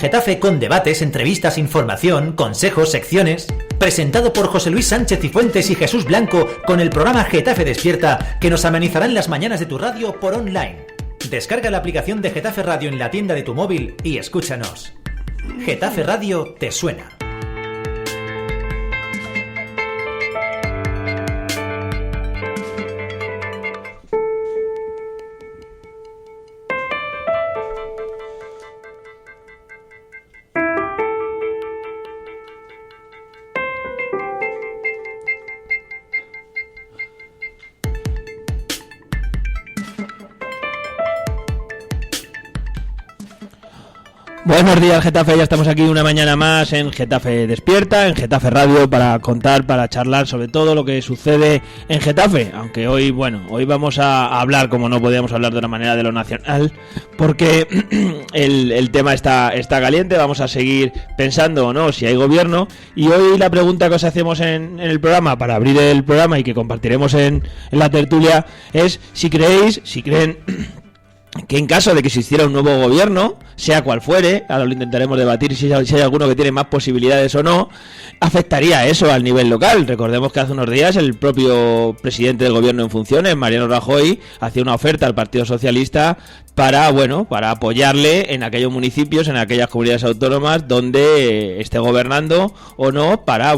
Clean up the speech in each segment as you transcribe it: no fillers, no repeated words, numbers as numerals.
Getafe con debates, entrevistas, información, consejos, secciones. Presentado por José Luis Sánchez Cifuentes y Jesús Blanco con el programa Getafe Despierta, que nos amenizarán las mañanas de tu radio por online. Descarga la aplicación de Getafe Radio en la tienda de tu móvil y escúchanos. Getafe Radio te suena. Buenos días, Getafe, ya estamos aquí una mañana más en Getafe Despierta, en Getafe Radio, para contar, para charlar sobre todo lo que sucede en Getafe, aunque hoy vamos a hablar, como no podíamos hablar de una manera, de lo nacional, porque el tema está caliente. Vamos a seguir pensando o no si hay gobierno, y hoy la pregunta que os hacemos en el programa, para abrir el programa y que compartiremos en la tertulia, es si creen que en caso de que existiera un nuevo gobierno, sea cual fuere, ahora lo intentaremos debatir si hay alguno que tiene más posibilidades o no, afectaría eso al nivel local. Recordemos que hace unos días el propio presidente del gobierno en funciones, Mariano Rajoy, hacía una oferta al Partido Socialista para apoyarle en aquellos municipios, en aquellas comunidades autónomas donde esté gobernando o no, para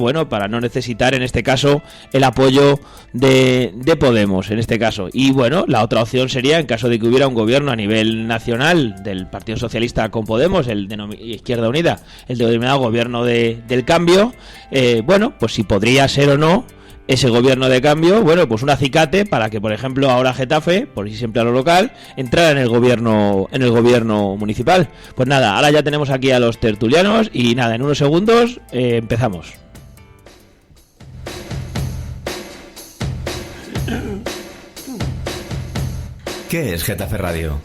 no necesitar en este caso el apoyo de Podemos en este caso. Y la otra opción sería, en caso de que hubiera un gobierno a nivel nacional del Partido Socialista con Podemos, el de Izquierda Unida, el denominado gobierno del cambio, pues si podría ser o no ese gobierno de cambio, pues un acicate para que, por ejemplo, ahora Getafe, por ir siempre a lo local, entrara en el gobierno municipal. Pues nada, ahora ya tenemos aquí a los tertulianos y nada, en unos segundos empezamos. ¿Qué es Getafe Radio?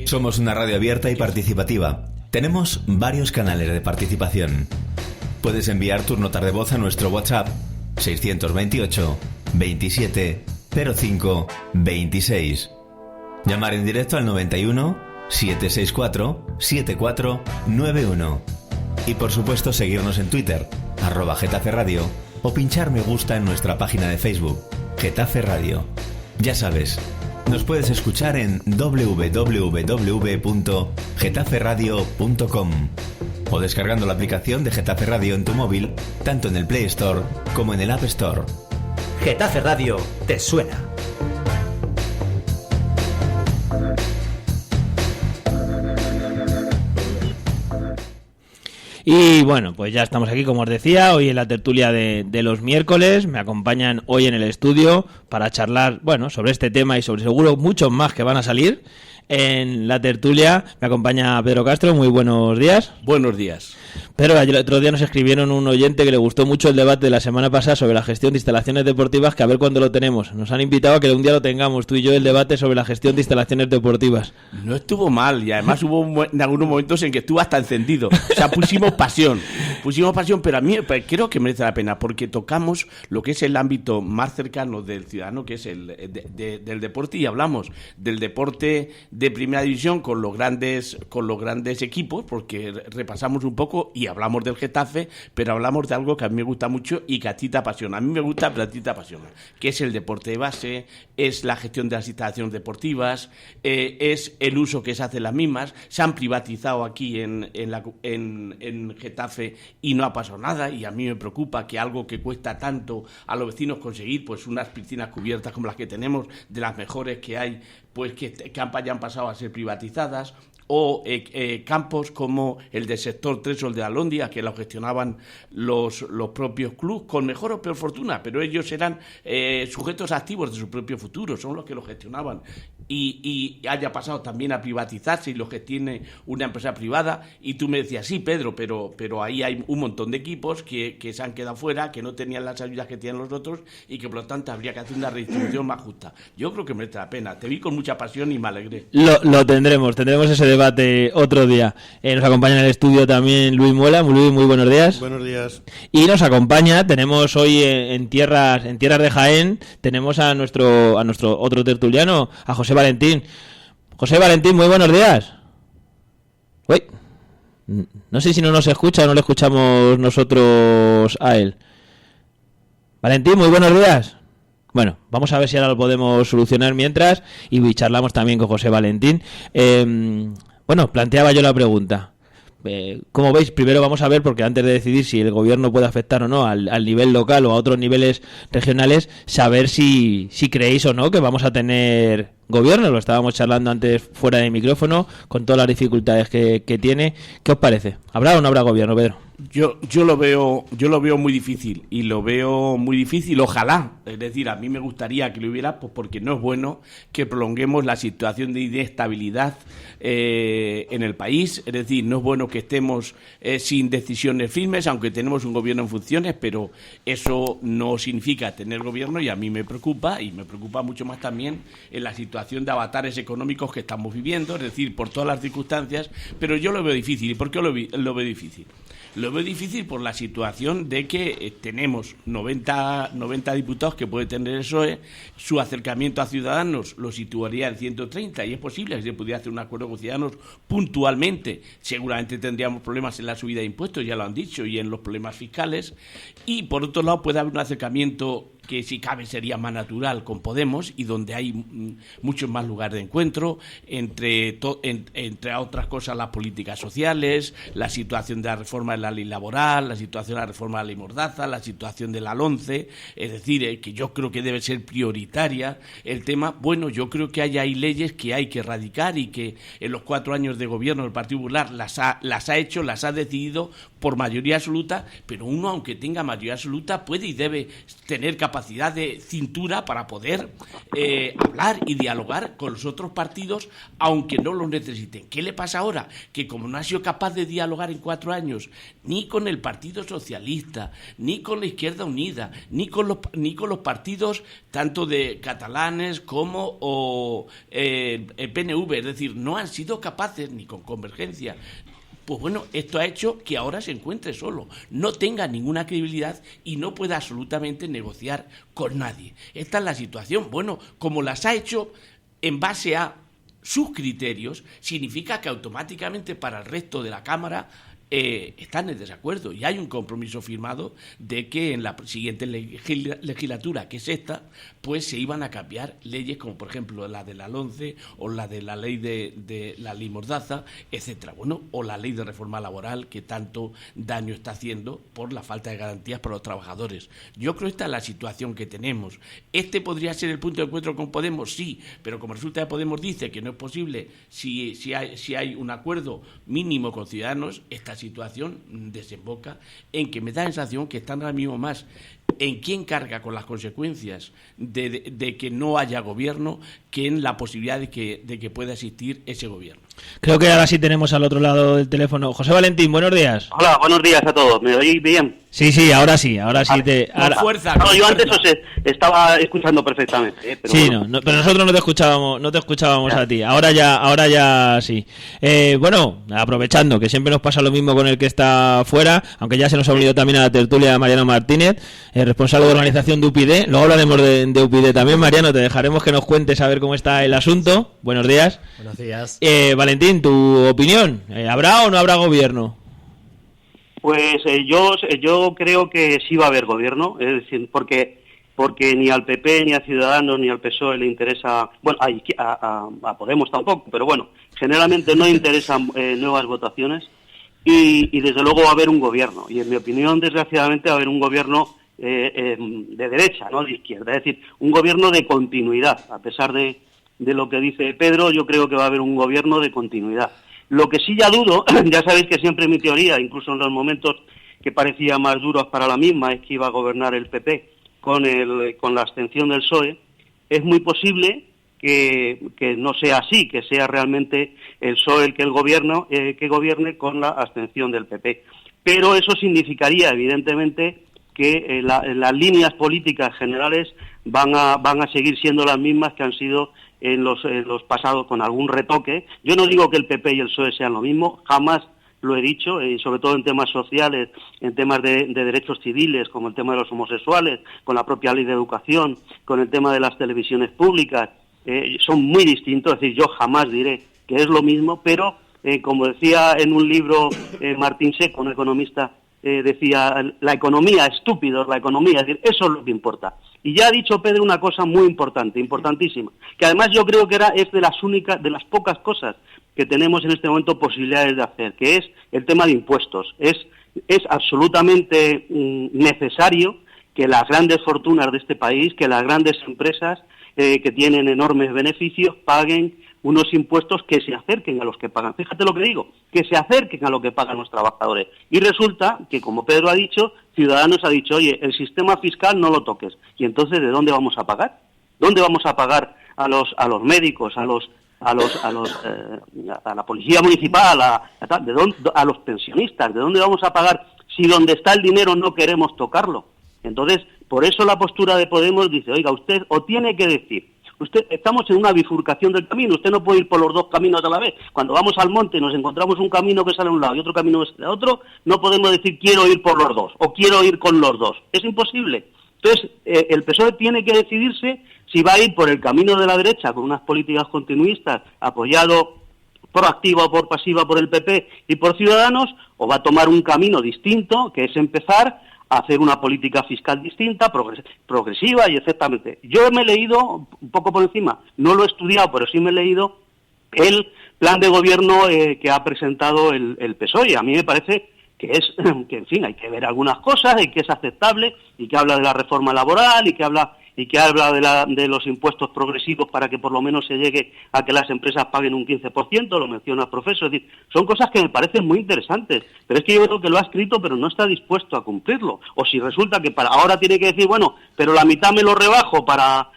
Somos una radio abierta y participativa. Tenemos varios canales de participación. Puedes enviar tus notas de voz a nuestro WhatsApp 628 27 05 26. Llamar en directo al 91 764 7491. Y por supuesto seguirnos en Twitter, @Getafe Radio, o pinchar me gusta en nuestra página de Facebook, Getafe Radio. Ya sabes, nos puedes escuchar en www.getaferadio.com o descargando la aplicación de Getafe Radio en tu móvil, tanto en el Play Store como en el App Store. Getafe Radio te suena. Y pues ya estamos aquí, como os decía, hoy en la tertulia de los miércoles. Me acompañan hoy en el estudio para charlar, sobre este tema y sobre seguro muchos más que van a salir. En la tertulia me acompaña Pedro Castro. Muy buenos días. Buenos días. Pero el otro día nos escribieron un oyente que le gustó mucho el debate de la semana pasada sobre la gestión de instalaciones deportivas, que a ver cuándo lo tenemos. Nos han invitado a que un día lo tengamos, tú y yo, el debate sobre la gestión de instalaciones deportivas. No estuvo mal, y además hubo en algunos momentos en que estuvo hasta encendido. O sea, pusimos pasión, pero a mí creo que merece la pena, porque tocamos lo que es el ámbito más cercano del ciudadano, que es el del deporte, y hablamos del deporte de primera división con los grandes equipos, porque repasamos un poco y hablamos del Getafe, pero hablamos de algo que a mí me gusta mucho y que a ti te apasiona. A mí me gusta, pero a ti te apasiona, que es el deporte de base, es la gestión de las instalaciones deportivas, es el uso que se hace en las mismas. Se han privatizado aquí en Getafe y no ha pasado nada, y a mí me preocupa que algo que cuesta tanto a los vecinos conseguir, pues unas piscinas cubiertas como las que tenemos, de las mejores que hay, pues que hayan pasado a ser privatizadas, o campos como el del sector 3 o el de Alhóndiga, que lo gestionaban los propios clubes con mejor o peor fortuna, pero ellos eran sujetos activos de su propio futuro, son los que lo gestionaban, y haya pasado también a privatizarse y lo gestione una empresa privada. Y tú me decías, sí, Pedro, pero ahí hay un montón de equipos que se han quedado fuera, que no tenían las ayudas que tenían los otros, y que por lo tanto habría que hacer una redistribución más justa. Yo creo que merece la pena. Te vi con mucha pasión y me alegré. Lo tendremos ese debate otro día. Nos acompaña en el estudio también Luis Muela. Luis, muy buenos días. Buenos días. Y nos acompaña, tenemos hoy en tierras de Jaén, tenemos a nuestro otro tertuliano, a José Valentín. José Valentín, muy buenos días. Uy. No sé si no nos escucha o no le escuchamos nosotros a él. Valentín, muy buenos días. Bueno, vamos a ver si ahora lo podemos solucionar mientras y charlamos también con José Valentín. Bueno, planteaba yo la pregunta. Como veis, primero vamos a ver, porque antes de decidir si el gobierno puede afectar o no al nivel local o a otros niveles regionales, saber si creéis o no que vamos a tener gobierno. Lo estábamos charlando antes fuera de micrófono, con todas las dificultades que tiene. ¿Qué os parece? ¿Habrá o no habrá gobierno, Pedro? Yo lo veo muy difícil, y lo veo muy difícil, ojalá. Es decir, a mí me gustaría que lo hubiera, pues porque no es bueno que prolonguemos la situación de inestabilidad en el país. Es decir, no es bueno que estemos sin decisiones firmes, aunque tenemos un gobierno en funciones, pero eso no significa tener gobierno, y a mí me preocupa, y me preocupa mucho más también en la situación de avatares económicos que estamos viviendo, es decir, por todas las circunstancias, pero yo lo veo difícil. ¿Y por qué lo veo difícil? Lo veo difícil por la situación de que tenemos 90 diputados que puede tener el PSOE. Su acercamiento a Ciudadanos lo situaría en 130, y es posible que se pudiera hacer un acuerdo con Ciudadanos puntualmente. Seguramente tendríamos problemas en la subida de impuestos, ya lo han dicho, y en los problemas fiscales. Y por otro lado puede haber un acercamiento que si cabe sería más natural con Podemos, y donde hay muchos más lugares de encuentro, entre otras cosas las políticas sociales, la situación de la reforma de la ley laboral, la situación de la reforma de la ley Mordaza, la situación de la LONCE, es decir, que yo creo que debe ser prioritaria el tema. Bueno, yo creo que hay leyes que hay que erradicar, y que en los 4 años de gobierno del Partido Popular las ha decidido por mayoría absoluta, pero uno, aunque tenga mayoría absoluta, puede y debe tener capacidad de cintura para poder hablar y dialogar con los otros partidos, aunque no los necesiten. ¿Qué le pasa ahora? Que como no ha sido capaz de dialogar en 4 años, ni con el Partido Socialista, ni con la Izquierda Unida, ni con los partidos tanto de catalanes como el PNV, es decir, no han sido capaces, ni con Convergencia. Pues bueno, esto ha hecho que ahora se encuentre solo, no tenga ninguna credibilidad y no pueda absolutamente negociar con nadie. Esta es la situación. Bueno, como las ha hecho en base a sus criterios, significa que automáticamente para el resto de la Cámara están en desacuerdo, y hay un compromiso firmado de que en la siguiente legislatura, que es esta, pues se iban a cambiar leyes como por ejemplo la de la LONCE, o la de la ley de la ley Mordaza, etcétera. Bueno, o la ley de reforma laboral, que tanto daño está haciendo por la falta de garantías para los trabajadores. Yo creo que esta es la situación que tenemos. ¿Este podría ser el punto de encuentro con Podemos? Sí, pero como resulta que Podemos dice que no es posible si hay un acuerdo mínimo con Ciudadanos, esta situación desemboca en que me da la sensación que están ahora mismo más en quién carga con las consecuencias de que no haya gobierno, que en la posibilidad de que pueda existir ese gobierno. Creo que ahora sí tenemos al otro lado del teléfono. José Valentín, buenos días. Hola, buenos días a todos. ¿Me oís bien? Sí, ahora sí. Con fuerza. No, yo antes os estaba escuchando perfectamente. Pero sí, bueno. Pero nosotros no te escuchábamos a ti. Ahora ya sí. Bueno, aprovechando que siempre nos pasa lo mismo con el que está fuera, aunque ya se nos ha unido también a la tertulia Mariano Martínez, responsable de organización de UPyD. Luego hablaremos de UPyD también. Mariano, te dejaremos que nos cuentes a ver cómo está el asunto. Buenos días. Buenos días. Valentín, tu opinión. ¿Habrá o no habrá gobierno? Pues yo creo que sí va a haber gobierno, es decir, porque ni al PP, ni a Ciudadanos, ni al PSOE le interesa, bueno, a Podemos tampoco, pero bueno, generalmente no interesan nuevas votaciones, y desde luego va a haber un gobierno, y en mi opinión, desgraciadamente, va a haber un gobierno de derecha, no de izquierda, es decir, un gobierno de continuidad. A pesar de lo que dice Pedro, yo creo que va a haber un gobierno de continuidad. Lo que sí ya dudo, ya sabéis que siempre mi teoría, incluso en los momentos que parecía más duros para la misma, es que iba a gobernar el PP con la abstención del PSOE. Es muy posible que no sea así, que sea realmente el PSOE el que gobierne con la abstención del PP. Pero eso significaría, evidentemente, que las líneas políticas generales van a seguir siendo las mismas que han sido en los pasados, con algún retoque. Yo no digo que el PP y el PSOE sean lo mismo, jamás lo he dicho, sobre todo en temas sociales, en temas de derechos civiles, como el tema de los homosexuales, con la propia ley de educación, con el tema de las televisiones públicas, son muy distintos. Es decir, yo jamás diré que es lo mismo, pero como decía en un libro Martín Seco, un economista, decía, la economía, estúpidos, la economía, es decir, eso es lo que importa. Y ya ha dicho Pedro una cosa muy importante, importantísima, que además yo creo que es de las pocas cosas que tenemos en este momento posibilidades de hacer, que es el tema de impuestos. Es absolutamente necesario que las grandes fortunas de este país, que las grandes empresas que tienen enormes beneficios paguen unos impuestos que se acerquen a los que pagan. Fíjate lo que digo, que se acerquen a lo que pagan los trabajadores. Y resulta que, como Pedro ha dicho, Ciudadanos ha dicho, oye, el sistema fiscal no lo toques. Y entonces, ¿de dónde vamos a pagar? ¿Dónde vamos a pagar a los médicos, a la policía municipal, a los pensionistas? ¿De dónde vamos a pagar si donde está el dinero no queremos tocarlo? Entonces, por eso la postura de Podemos dice, oiga, usted o tiene que decir, estamos en una bifurcación del camino, usted no puede ir por los dos caminos a la vez. Cuando vamos al monte y nos encontramos un camino que sale a un lado y otro camino que sale a otro, no podemos decir quiero ir por los dos o quiero ir con los dos. Es imposible. Entonces, el PSOE tiene que decidirse si va a ir por el camino de la derecha con unas políticas continuistas, apoyado por activa o por pasiva por el PP y por Ciudadanos, o va a tomar un camino distinto, que es empezar a hacer una política fiscal distinta, progresiva y exactamente. Yo me he leído, un poco por encima, no lo he estudiado, pero sí me he leído el plan de gobierno que ha presentado el PSOE. A mí me parece que en fin, hay que ver algunas cosas y que es aceptable, y que habla de la reforma laboral y que habla de los impuestos progresivos para que por lo menos se llegue a que las empresas paguen un 15%, lo menciona el profesor. Es decir, son cosas que me parecen muy interesantes, pero es que yo creo que lo ha escrito pero no está dispuesto a cumplirlo. O si resulta que para ahora tiene que decir, bueno, pero la mitad me lo rebajo para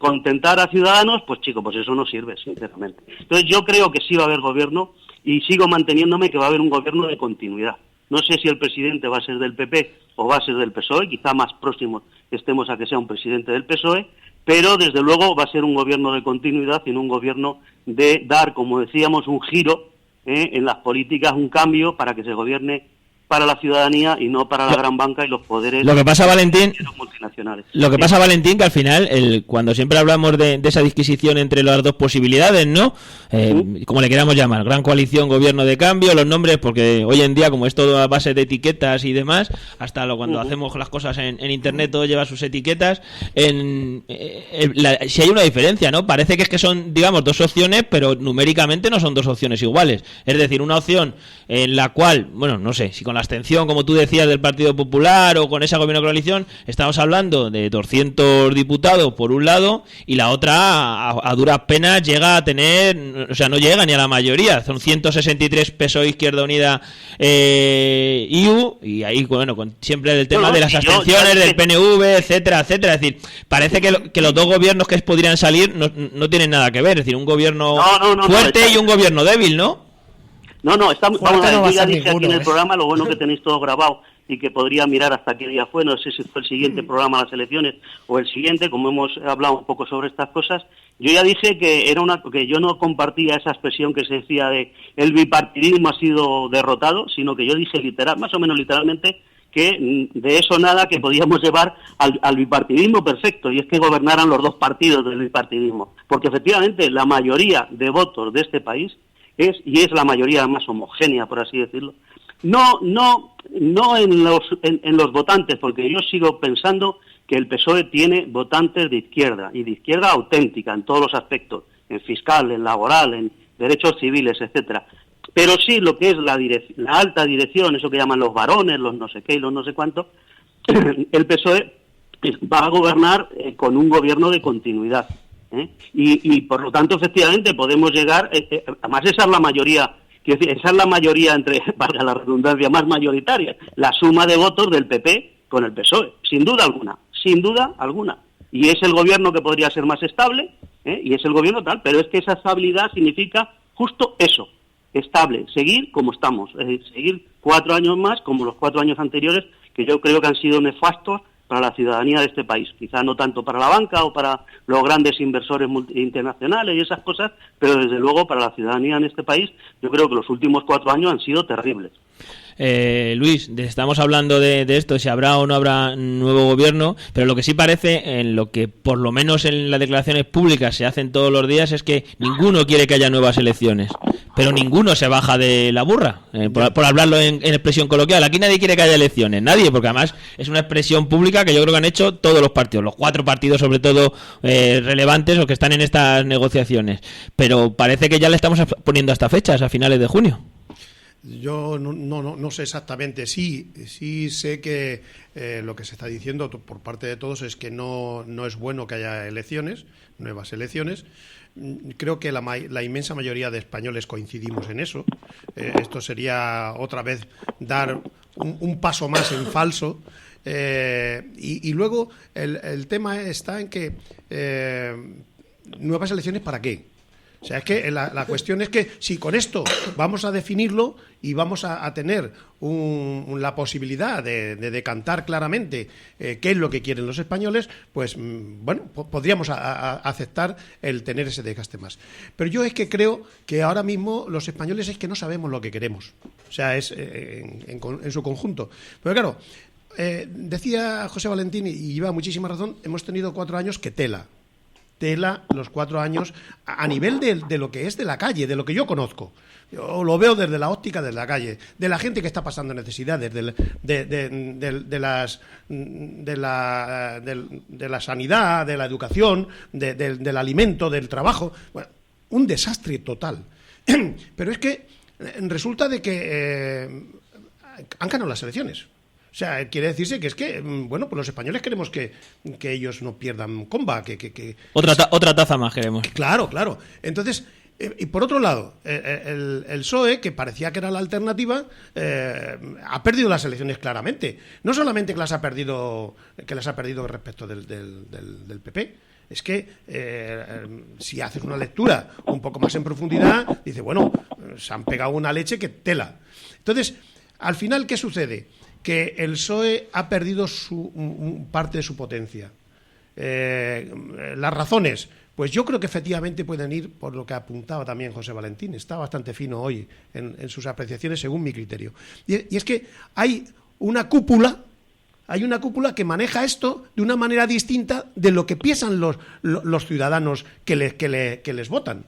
contentar a Ciudadanos, pues chico, pues eso no sirve, sinceramente. Entonces yo creo que sí va a haber gobierno y sigo manteniéndome que va a haber un gobierno de continuidad. No sé si el presidente va a ser del PP o va a ser del PSOE, quizá más próximo estemos a que sea un presidente del PSOE, pero desde luego va a ser un gobierno de continuidad y no un gobierno de dar, como decíamos, un giro en las políticas, un cambio para que se gobierne para la ciudadanía y no para la gran banca y los poderes. Lo que pasa, Valentín, multinacionales. Lo que pasa, Valentín, que al final, cuando siempre hablamos de esa disquisición entre las dos posibilidades, ¿no? Como le queramos llamar, gran coalición, gobierno de cambio, los nombres, porque hoy en día, como es todo a base de etiquetas y demás, hasta cuando hacemos las cosas en internet, todo lleva sus etiquetas. Si hay una diferencia, ¿no? Parece que es que son, digamos, dos opciones, pero numéricamente no son dos opciones iguales. Es decir, una opción en la cual, bueno, no sé, si con la abstención, como tú decías, del Partido Popular o con esa gobierno de coalición, estamos hablando de 200 diputados por un lado, y la otra a duras penas llega a tener, o sea, no llega ni a la mayoría, son 163 PSOE, Izquierda Unida, IU, y ahí, bueno, con siempre el tema de las abstenciones del PNV, etcétera, etcétera. Es decir, parece que los dos gobiernos que podrían salir no tienen nada que ver, es decir, un gobierno fuerte y un gobierno débil, ¿no? No, estamos, vamos a ver, yo ya dije aquí en el programa, lo bueno que tenéis todo grabado y que podría mirar hasta qué día fue, no sé si fue el siguiente programa, las elecciones, o el siguiente, como hemos hablado un poco sobre estas cosas. Yo ya dije que que yo no compartía esa expresión que se decía de el bipartidismo ha sido derrotado, sino que yo dije más o menos literalmente, que de eso nada, que podíamos llevar al bipartidismo perfecto, y es que gobernaran los dos partidos del bipartidismo, porque efectivamente la mayoría de votos de este país es la mayoría más homogénea, por así decirlo. No en los votantes, porque yo sigo pensando que el PSOE tiene votantes de izquierda, y de izquierda auténtica en todos los aspectos, en fiscal, en laboral, en derechos civiles, etcétera. Pero sí lo que es la alta dirección, eso que llaman los varones, los no sé qué y los no sé cuánto, el PSOE va a gobernar con un gobierno de continuidad. Y por lo tanto, efectivamente, podemos llegar, además esa es la mayoría, quiero decir, esa es la mayoría entre, valga la redundancia, más mayoritaria, la suma de votos del PP con el PSOE, sin duda alguna, y es el gobierno que podría ser más estable, y es el gobierno tal, pero es que esa estabilidad significa justo eso, estable, seguir como estamos, es decir, seguir 4 años más, como los 4 años anteriores, que yo creo que han sido nefastos para la ciudadanía de este país, quizá no tanto para la banca o para los grandes inversores internacionales y esas cosas, pero desde luego para la ciudadanía en este país, yo creo que los últimos 4 años han sido terribles. Luis, estamos hablando de esto, si habrá o no habrá nuevo gobierno, pero lo que sí parece, en lo que por lo menos en las declaraciones públicas se hacen todos los días, es que ninguno quiere que haya nuevas elecciones, pero ninguno se baja de la burra, por hablarlo en expresión coloquial. Aquí nadie quiere que haya elecciones, nadie, porque además es una expresión pública que yo creo que han hecho todos los partidos, los 4 partidos sobre todo relevantes o que están en estas negociaciones, pero parece que ya le estamos poniendo hasta fechas, a finales de junio. Yo no sé exactamente. Sí sé que lo que se está diciendo por parte de todos es que no es bueno que haya nuevas elecciones. Creo que la inmensa mayoría de españoles coincidimos en eso. Esto sería otra vez dar un paso más en falso. Y luego el tema está en que nuevas elecciones, ¿para qué? O sea, es que la cuestión es que si con esto vamos a definirlo y vamos a tener la posibilidad de decantar claramente qué es lo que quieren los españoles, pues bueno, podríamos aceptar el tener ese desgaste más. Pero yo es que creo que ahora mismo los españoles es que no sabemos lo que queremos. O sea, es en su conjunto. Pero claro, decía José Valentín, y lleva muchísima razón, hemos tenido 4 años que tela los 4 años a nivel de lo que es de la calle, de lo que yo conozco. Yo lo veo desde la óptica de la calle, de la gente que está pasando necesidades, de la sanidad, de la educación, del alimento, del trabajo. Bueno, un desastre total. Pero es que resulta de que han ganado las elecciones. O sea, quiere decirse que es que, bueno, pues los españoles queremos que ellos no pierdan comba, que otra taza más queremos. Claro. Entonces, y por otro lado, el PSOE, que parecía que era la alternativa, ha perdido las elecciones claramente. No solamente que las ha perdido respecto del PP. Es que si haces una lectura un poco más en profundidad, dice, bueno, se han pegado una leche que tela. Entonces, al final, ¿qué sucede? Que el PSOE ha perdido parte de su potencia. Las razones, pues yo creo que efectivamente pueden ir por lo que apuntaba también José Valentín. Está bastante fino hoy en sus apreciaciones, según mi criterio. Y es que hay una cúpula que maneja esto de una manera distinta de lo que piensan los ciudadanos que les votan.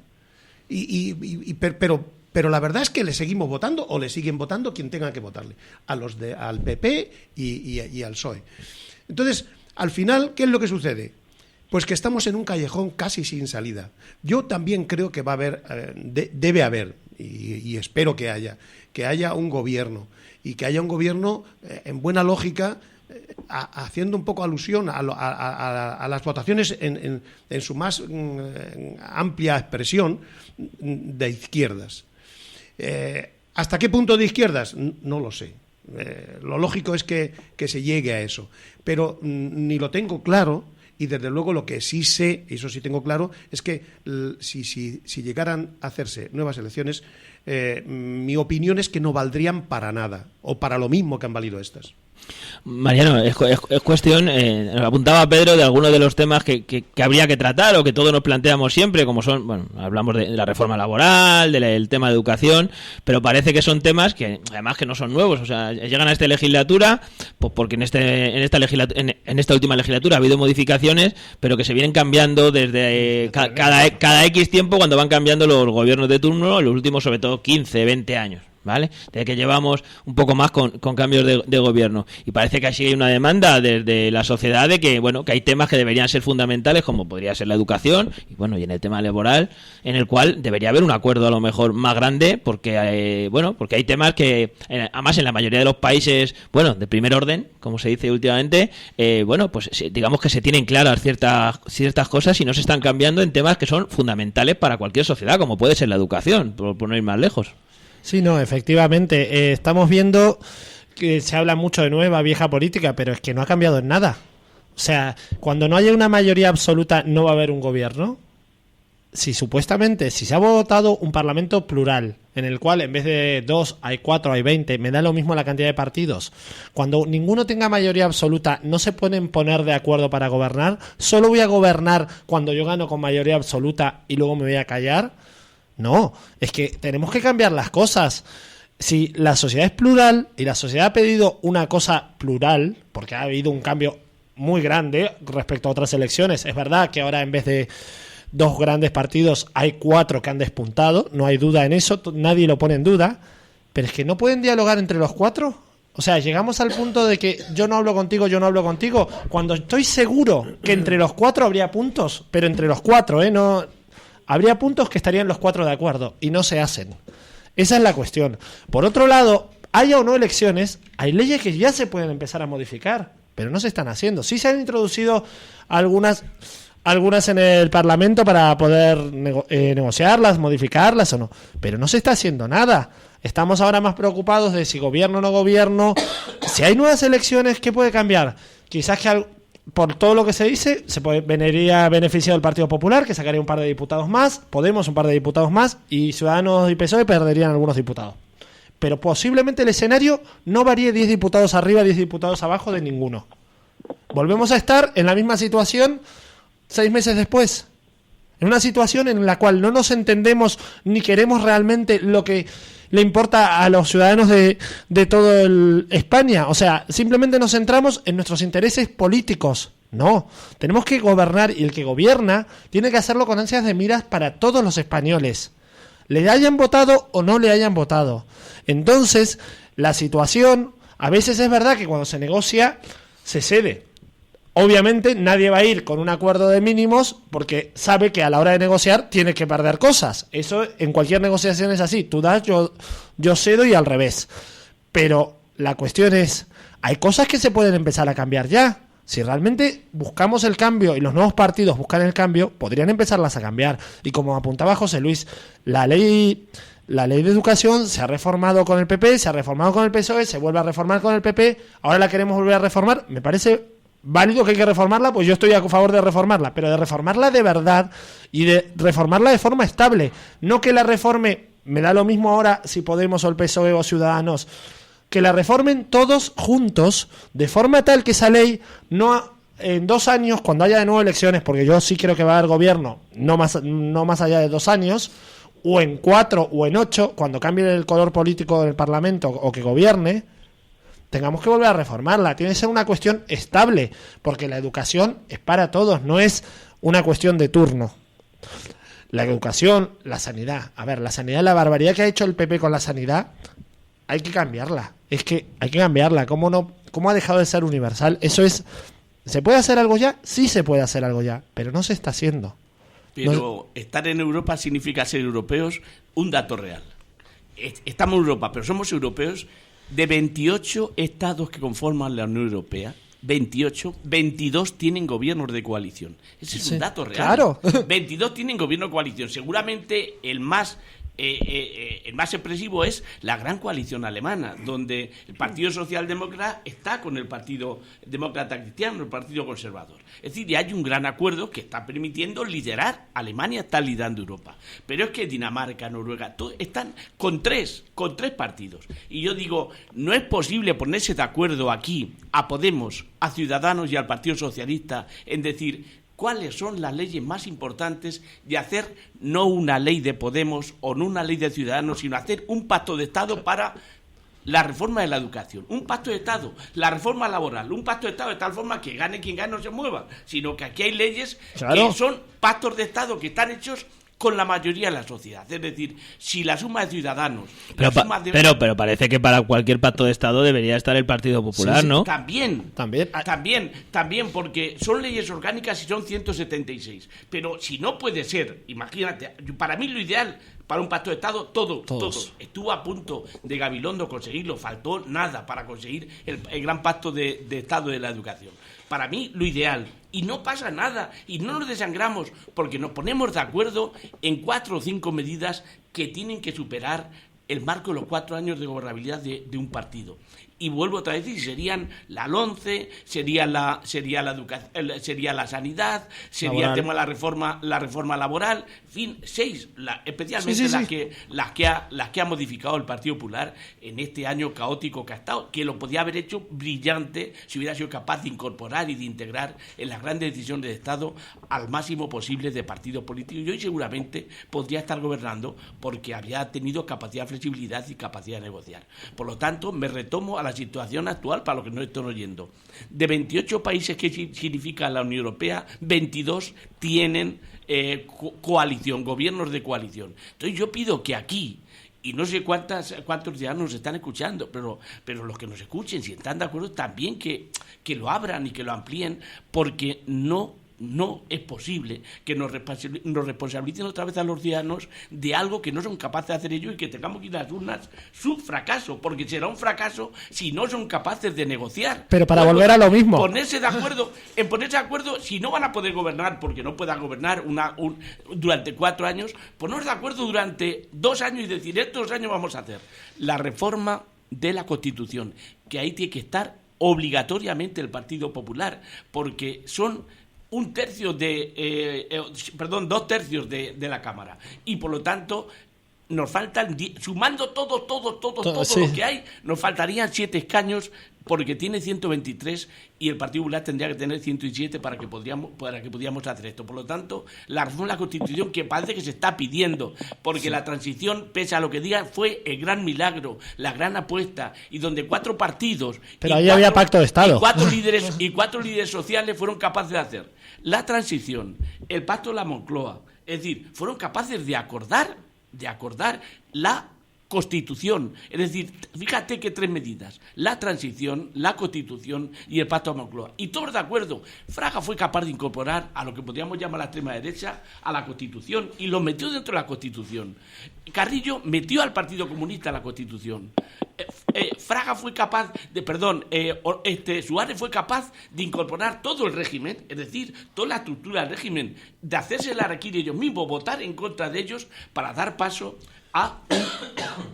Pero la verdad es que le seguimos votando o le siguen votando quien tenga que votarle, al PP y al PSOE. Entonces, al final, ¿qué es lo que sucede? Pues que estamos en un callejón casi sin salida. Yo también creo que va a haber, debe haber, y espero que haya un gobierno, y que haya un gobierno en buena lógica, haciendo un poco alusión a las votaciones en su más amplia expresión de izquierdas. ¿Hasta qué punto de izquierdas? No lo sé. Lo lógico es que se llegue a eso. Pero ni lo tengo claro, y desde luego lo que sí sé, y eso sí tengo claro, es que si llegaran a hacerse nuevas elecciones, mi opinión es que no valdrían para nada, o para lo mismo que han valido estas. Mariano, es cuestión, apuntaba Pedro de algunos de los temas que habría que tratar o que todos nos planteamos siempre, como son, bueno, hablamos de la reforma laboral, del tema de educación, pero parece que son temas que además que no son nuevos, o sea, llegan a esta legislatura, pues porque en esta última legislatura ha habido modificaciones, pero que se vienen cambiando desde cada X tiempo cuando van cambiando los gobiernos de turno, los últimos sobre todo 15, 20 años. ¿Vale? Desde que llevamos un poco más con cambios de gobierno, y parece que así hay una demanda desde la sociedad de que, bueno, que hay temas que deberían ser fundamentales, como podría ser la educación y bueno, y en el tema laboral, en el cual debería haber un acuerdo a lo mejor más grande, porque hay temas que además en la mayoría de los países, bueno, de primer orden, como se dice últimamente, pues digamos que se tienen claras ciertas cosas y no se están cambiando en temas que son fundamentales para cualquier sociedad, como puede ser la educación, por no ir más lejos. Sí, no, efectivamente. Estamos viendo que se habla mucho de nueva, vieja política, pero es que no ha cambiado en nada. O sea, cuando no haya una mayoría absoluta, no va a haber un gobierno. Si se ha votado un parlamento plural, en el cual en vez de 2 hay 4, hay 20, me da lo mismo la cantidad de partidos. Cuando ninguno tenga mayoría absoluta, no se pueden poner de acuerdo para gobernar. Solo voy a gobernar cuando yo gano con mayoría absoluta y luego me voy a callar. No, es que tenemos que cambiar las cosas. si la sociedad es plural y la sociedad ha pedido una cosa plural, porque ha habido un cambio muy grande respecto a otras elecciones, es verdad que ahora en vez de 2 grandes partidos hay 4 que han despuntado, no hay duda en eso, nadie lo pone en duda, pero es que no pueden dialogar entre los 4. O sea, llegamos al punto de que yo no hablo contigo, cuando estoy seguro que entre los 4 habría puntos, pero entre los 4, no habría puntos que estarían los 4 de acuerdo y no se hacen. Esa es la cuestión. Por otro lado, haya o no elecciones, hay leyes que ya se pueden empezar a modificar, pero no se están haciendo. Sí se han introducido algunas en el Parlamento para poder negociarlas, modificarlas o no, pero no se está haciendo nada. Estamos ahora más preocupados de si gobierno o no gobierno. Si hay nuevas elecciones, ¿qué puede cambiar? Quizás que por todo lo que se dice, vería beneficiado el Partido Popular, que sacaría un par de diputados más, Podemos un par de diputados más, y Ciudadanos y PSOE perderían algunos diputados. Pero posiblemente el escenario no varíe 10 diputados arriba, 10 diputados abajo de ninguno. Volvemos a estar en la misma situación 6 meses después. En una situación en la cual no nos entendemos ni queremos realmente lo que le importa a los ciudadanos de todo España. O sea, simplemente nos centramos en nuestros intereses políticos. No, tenemos que gobernar, y el que gobierna tiene que hacerlo con ansias de miras para todos los españoles, le hayan votado o no le hayan votado. Entonces, la situación, a veces es verdad que cuando se negocia, se cede. Obviamente nadie va a ir con un acuerdo de mínimos porque sabe que a la hora de negociar tiene que perder cosas. Eso en cualquier negociación es así. Tú das, yo cedo, y al revés. Pero la cuestión es, hay cosas que se pueden empezar a cambiar ya. Si realmente buscamos el cambio y los nuevos partidos buscan el cambio, podrían empezarlas a cambiar. Y como apuntaba José Luis, la ley de educación se ha reformado con el PP, se ha reformado con el PSOE, se vuelve a reformar con el PP, ahora la queremos volver a reformar. Me parece válido que hay que reformarla, pues yo estoy a favor de reformarla, pero de reformarla de verdad y de reformarla de forma estable, no que la reforme, me da lo mismo ahora si Podemos o el PSOE o Ciudadanos, que la reformen todos juntos, de forma tal que esa ley no en 2 años, cuando haya de nuevo elecciones, porque yo sí creo que va a haber gobierno, no más allá de 2 años, o en 4 o en 8, cuando cambie el color político del Parlamento o que gobierne, tengamos que volver a reformarla. Tiene que ser una cuestión estable, porque la educación es para todos, no es una cuestión de turno. La educación, la sanidad. A ver, la sanidad, la barbaridad que ha hecho el PP con la sanidad, hay que cambiarla. Es que hay que cambiarla. ¿Cómo ha dejado de ser universal? Eso es... ¿Se puede hacer algo ya? Sí se puede hacer algo ya, pero no se está haciendo. Pero estar en Europa significa ser europeos. Un dato real. Estamos en Europa, pero somos europeos. De 28 estados que conforman la Unión Europea, 22 tienen gobiernos de coalición. Ese es un dato real. Claro. 22 tienen gobierno de coalición. Seguramente el más expresivo es la gran coalición alemana, donde el Partido Socialdemócrata está con el Partido Demócrata Cristiano, el Partido Conservador. Es decir, ya hay un gran acuerdo que está permitiendo liderar. Alemania está liderando Europa. Pero es que Dinamarca, Noruega, están con tres partidos. Y yo digo, no es posible ponerse de acuerdo aquí a Podemos, a Ciudadanos y al Partido Socialista en decir cuáles son las leyes más importantes de hacer, no una ley de Podemos o no una ley de Ciudadanos, sino hacer un pacto de Estado para la reforma de la educación, un pacto de Estado, la reforma laboral, un pacto de Estado de tal forma que gane quien gane, no se mueva, sino que aquí hay leyes que son pactos de Estado que están hechos con la mayoría de la sociedad. Es decir, si la suma de Ciudadanos... Pero parece que para cualquier pacto de Estado debería estar el Partido Popular, ¿no? También, porque son leyes orgánicas y son 176. Pero si no puede ser, imagínate, para mí lo ideal para un pacto de Estado, todos. Estuvo a punto de Gabilondo conseguirlo, faltó nada para conseguir el gran pacto de Estado de la educación. Para mí, lo ideal. Y no pasa nada. Y no nos desangramos porque nos ponemos de acuerdo en 4 o 5 medidas que tienen que superar el marco de los 4 años de gobernabilidad de un partido. Y vuelvo otra vez a decir, serían la LOMCE, sería la educación, sería la sanidad, sería laboral. El tema de la reforma laboral, en fin, 6, especialmente las que ha modificado el Partido Popular en este año caótico que ha estado, que lo podía haber hecho brillante si hubiera sido capaz de incorporar y de integrar en las grandes decisiones de Estado al máximo posible de partidos políticos. Y hoy seguramente podría estar gobernando porque había tenido capacidad de flexibilidad y capacidad de negociar. Por lo tanto, me retomo a la situación actual para los que no estén oyendo. De 28 países que significa la Unión Europea, 22 tienen coalición, gobiernos de coalición. Entonces yo pido que aquí, y no sé cuántos ya nos están escuchando, pero los que nos escuchen, si están de acuerdo, también que lo abran y que lo amplíen, porque no es posible que nos responsabilicen otra vez a los ciudadanos de algo que no son capaces de hacer ellos y que tengamos que ir a las urnas su fracaso, porque será un fracaso si no son capaces de negociar. Pero para volver a lo mismo. Ponerse de acuerdo, si no van a poder gobernar, porque no puedan gobernar durante 4 años, ponernos de acuerdo durante 2 años y decir, estos 2 años vamos a hacer la reforma de la Constitución, que ahí tiene que estar obligatoriamente el Partido Popular, porque son 2 tercios de la Cámara, y por lo tanto nos faltan, sumando todo sí, lo que hay, nos faltarían 7 escaños, porque tiene 123 y el Partido Popular tendría que tener 107 para que pudiéramos hacer esto. Por lo tanto, la reforma de la Constitución, que parece que se está pidiendo, porque la transición, pese a lo que digan, fue el gran milagro, la gran apuesta, y donde 4 partidos... Pero ahí había pacto de Estado. Y 4 líderes sociales fueron capaces de hacer la transición, el pacto de la Moncloa. Es decir, fueron capaces de acordar la Constitución. Es decir, fíjate que 3 medidas: la transición, la Constitución y el pacto de Moncloa. Y todos de acuerdo. Fraga fue capaz de incorporar a lo que podríamos llamar la extrema derecha a la Constitución y lo metió dentro de la Constitución. Carrillo metió al Partido Comunista a la Constitución. Fraga fue capaz Suárez fue capaz de incorporar todo el régimen, es decir, toda la estructura del régimen, de hacerse el harakiri ellos mismos, votar en contra de ellos para dar paso a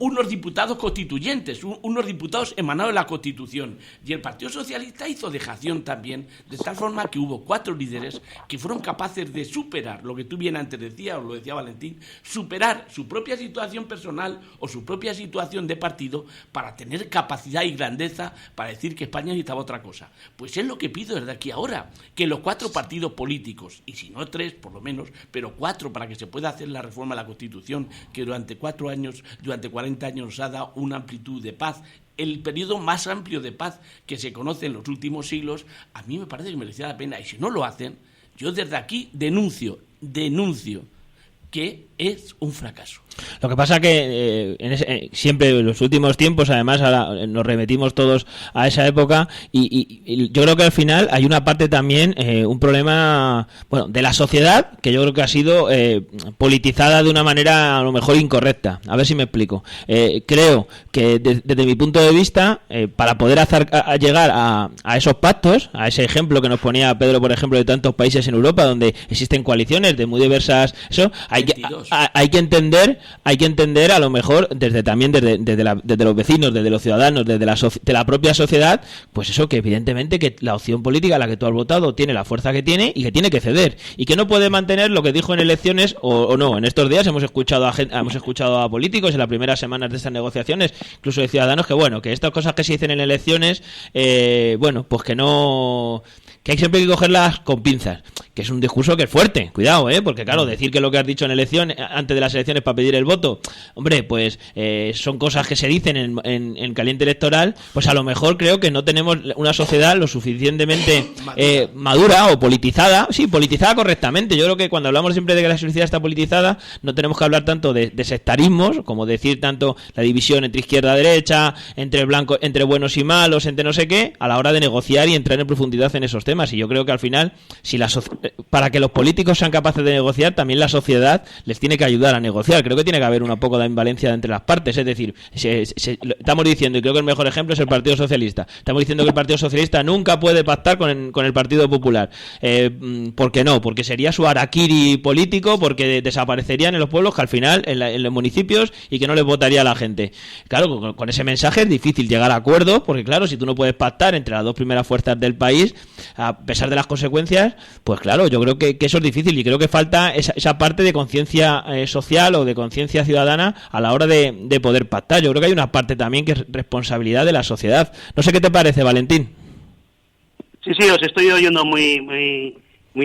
unos diputados constituyentes, unos diputados emanados de la Constitución. Y el Partido Socialista hizo dejación también, de tal forma que hubo 4 líderes que fueron capaces de superar lo que tú bien antes decías, o lo decía Valentín, superar su propia situación personal o su propia situación de partido para tener capacidad y grandeza para decir que España necesitaba otra cosa. Pues es lo que pido desde aquí ahora, que los 4 partidos políticos, y si no 3 por lo menos, pero 4, para que se pueda hacer la reforma de la Constitución, que durante 40 años nos ha dado una amplitud de paz, el periodo más amplio de paz que se conoce en los últimos siglos. A mí me parece que merecía la pena, y si no lo hacen, yo desde aquí denuncio que es un fracaso. Lo que pasa que siempre en los últimos tiempos, además, ahora nos remitimos todos a esa época y yo creo que al final hay una parte también, un problema, bueno, de la sociedad, que yo creo que ha sido politizada de una manera a lo mejor incorrecta. A ver si me explico. Creo que desde mi punto de vista, para poder llegar a esos pactos, a ese ejemplo que nos ponía Pedro, por ejemplo, de tantos países en Europa donde existen coaliciones de muy diversas, hay que entender a lo mejor desde los vecinos, desde los ciudadanos, desde la propia sociedad, pues eso, que evidentemente que la opción política a la que tú has votado tiene la fuerza que tiene y que tiene que ceder y que no puede mantener lo que dijo en elecciones o no. En estos días hemos escuchado a políticos en las primeras semanas de estas negociaciones, incluso de ciudadanos, que estas cosas que se dicen en elecciones, pues que hay siempre que cogerlas con pinzas, que es un discurso que es fuerte, cuidado, porque claro, decir que lo que has dicho en elecciones, antes de las elecciones para pedir el voto, hombre, pues son cosas que se dicen en caliente electoral, pues a lo mejor creo que no tenemos una sociedad lo suficientemente madura o politizada, sí, politizada correctamente. Yo creo que cuando hablamos siempre de que la sociedad está politizada, no tenemos que hablar tanto de sectarismos, como decir tanto la división entre izquierda y derecha, entre buenos y malos, entre no sé qué, a la hora de negociar y entrar en profundidad en esos temas. Y yo creo que al final, para que los políticos sean capaces de negociar, también la sociedad les tiene que ayudar a negociar. Creo que tiene que haber un poco de invalencia entre las partes. Es decir, estamos diciendo, y creo que el mejor ejemplo es el Partido Socialista. Estamos diciendo que el Partido Socialista nunca puede pactar con el Partido Popular. ¿Por qué no? Porque sería su harakiri político, porque desaparecerían en los pueblos, que al final, en los municipios, y que no les votaría a la gente. Claro, con ese mensaje es difícil llegar a acuerdos, porque claro, si tú no puedes pactar entre las 2 primeras fuerzas del país, a pesar de las consecuencias, pues claro, yo creo que eso es difícil, y creo que falta esa parte de conciencia social o de conciencia ciudadana a la hora de poder pactar. Yo creo que hay una parte también que es responsabilidad de la sociedad. No sé qué te parece, Valentín. Sí, os estoy oyendo muy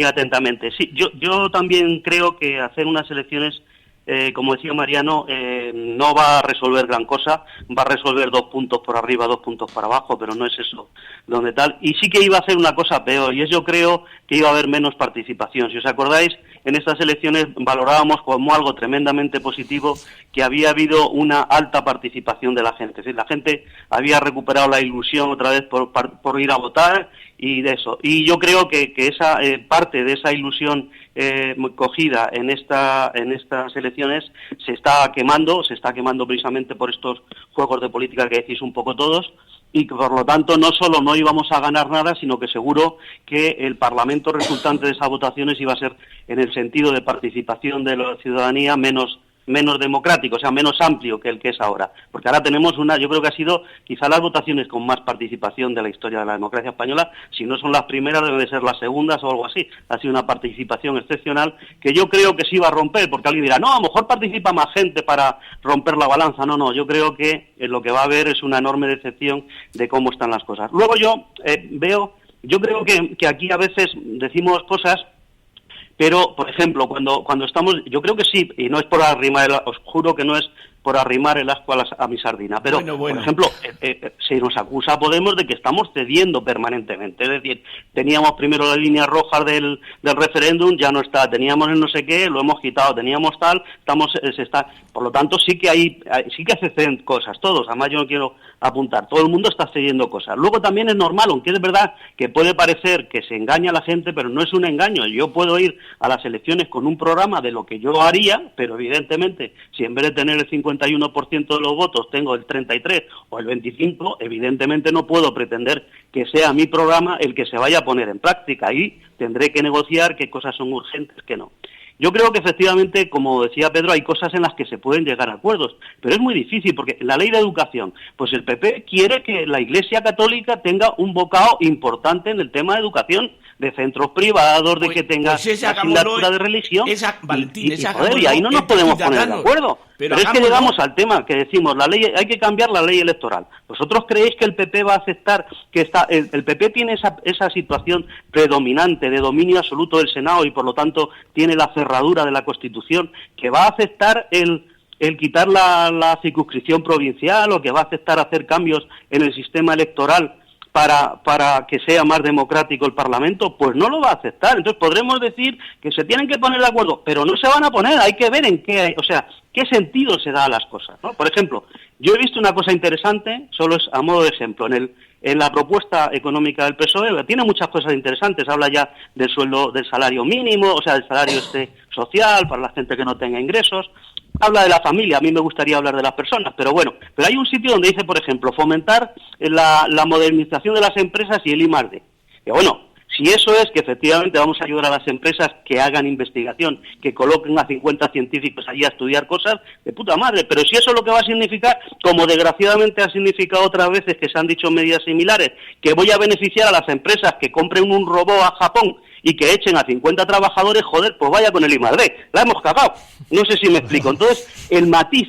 atentamente. Sí, yo también creo que hacer unas elecciones como decía Mariano, no va a resolver gran cosa, va a resolver 2 puntos por arriba, 2 puntos para abajo, pero no es eso donde tal. Y sí que iba a hacer una cosa peor, y es yo creo que iba a haber menos participación. Si os acordáis, en estas elecciones valorábamos como algo tremendamente positivo que había habido una alta participación de la gente. Es decir, la gente había recuperado la ilusión otra vez por ir a votar y de eso. Y yo creo que esa parte de esa ilusión cogida en estas elecciones se está quemando precisamente por estos juegos de política que decís un poco todos, y que por lo tanto no solo no íbamos a ganar nada, sino que seguro que el Parlamento resultante de esas votaciones iba a ser, en el sentido de participación de la ciudadanía, menos democrático, o sea, menos amplio que el que es ahora. Porque ahora tenemos yo creo que ha sido quizá las votaciones con más participación de la historia de la democracia española. Si no son las primeras, deben de ser las segundas o algo así. Ha sido una participación excepcional que yo creo que sí va a romper, porque alguien dirá, no, a lo mejor participa más gente para romper la balanza. No, yo creo que lo que va a haber es una enorme decepción de cómo están las cosas. Luego yo creo que aquí a veces decimos cosas. Pero, por ejemplo, cuando estamos, yo creo que sí, y no es por arrimar, os juro que no es por arrimar el ascua a mi sardina, pero, bueno. Por ejemplo, se nos acusa a Podemos de que estamos cediendo permanentemente, es decir, teníamos primero las líneas rojas del referéndum, ya no está, teníamos el no sé qué, lo hemos quitado, teníamos tal, por lo tanto sí que se ceden cosas, todos, además yo no quiero apuntar, todo el mundo está cediendo cosas. Luego también es normal, aunque es verdad que puede parecer que se engaña a la gente, pero no es un engaño. Yo puedo ir a las elecciones con un programa de lo que yo haría, pero evidentemente, si en vez de tener el 51% de los votos tengo el 33 o el 25, evidentemente no puedo pretender que sea mi programa el que se vaya a poner en práctica. Ahí tendré que negociar qué cosas son urgentes, qué no. Yo creo que efectivamente, como decía Pedro, hay cosas en las que se pueden llegar a acuerdos, pero es muy difícil porque la ley de educación, pues el PP quiere que la Iglesia Católica tenga un bocado importante en el tema de educación, de centros privados, de que tenga asignatura de religión, Valentín, y ahí no nos podemos poner de acuerdo. Pero es que llegamos al tema que decimos, la ley, hay que cambiar la ley electoral. ¿Vosotros creéis que el PP va a aceptar que el PP tiene esa situación predominante de dominio absoluto del Senado y por lo tanto tiene la cerradura de la Constitución, que va a aceptar el quitar la circunscripción provincial o que va a aceptar hacer cambios en el sistema electoral para que sea más democrático el Parlamento? Pues no lo va a aceptar. Entonces podremos decir que se tienen que poner de acuerdo, pero no se van a poner, hay que ver qué sentido se da a las cosas, ¿no? Por ejemplo, yo he visto una cosa interesante, solo es a modo de ejemplo, en la propuesta económica del PSOE, tiene muchas cosas interesantes, habla ya del sueldo, del salario mínimo, o sea, del salario social para la gente que no tenga ingresos, habla de la familia, a mí me gustaría hablar de las personas, pero hay un sitio donde dice, por ejemplo, fomentar la modernización de las empresas y el I+D. Y bueno, si eso es que efectivamente vamos a ayudar a las empresas que hagan investigación, que coloquen a 50 científicos allí a estudiar cosas, de puta madre, pero si eso es lo que va a significar, como desgraciadamente ha significado otras veces que se han dicho medidas similares, que voy a beneficiar a las empresas que compren un robot a Japón y que echen a 50 trabajadores, joder, pues vaya con el I+D, la hemos cagado. No sé si me explico. Entonces, el matiz,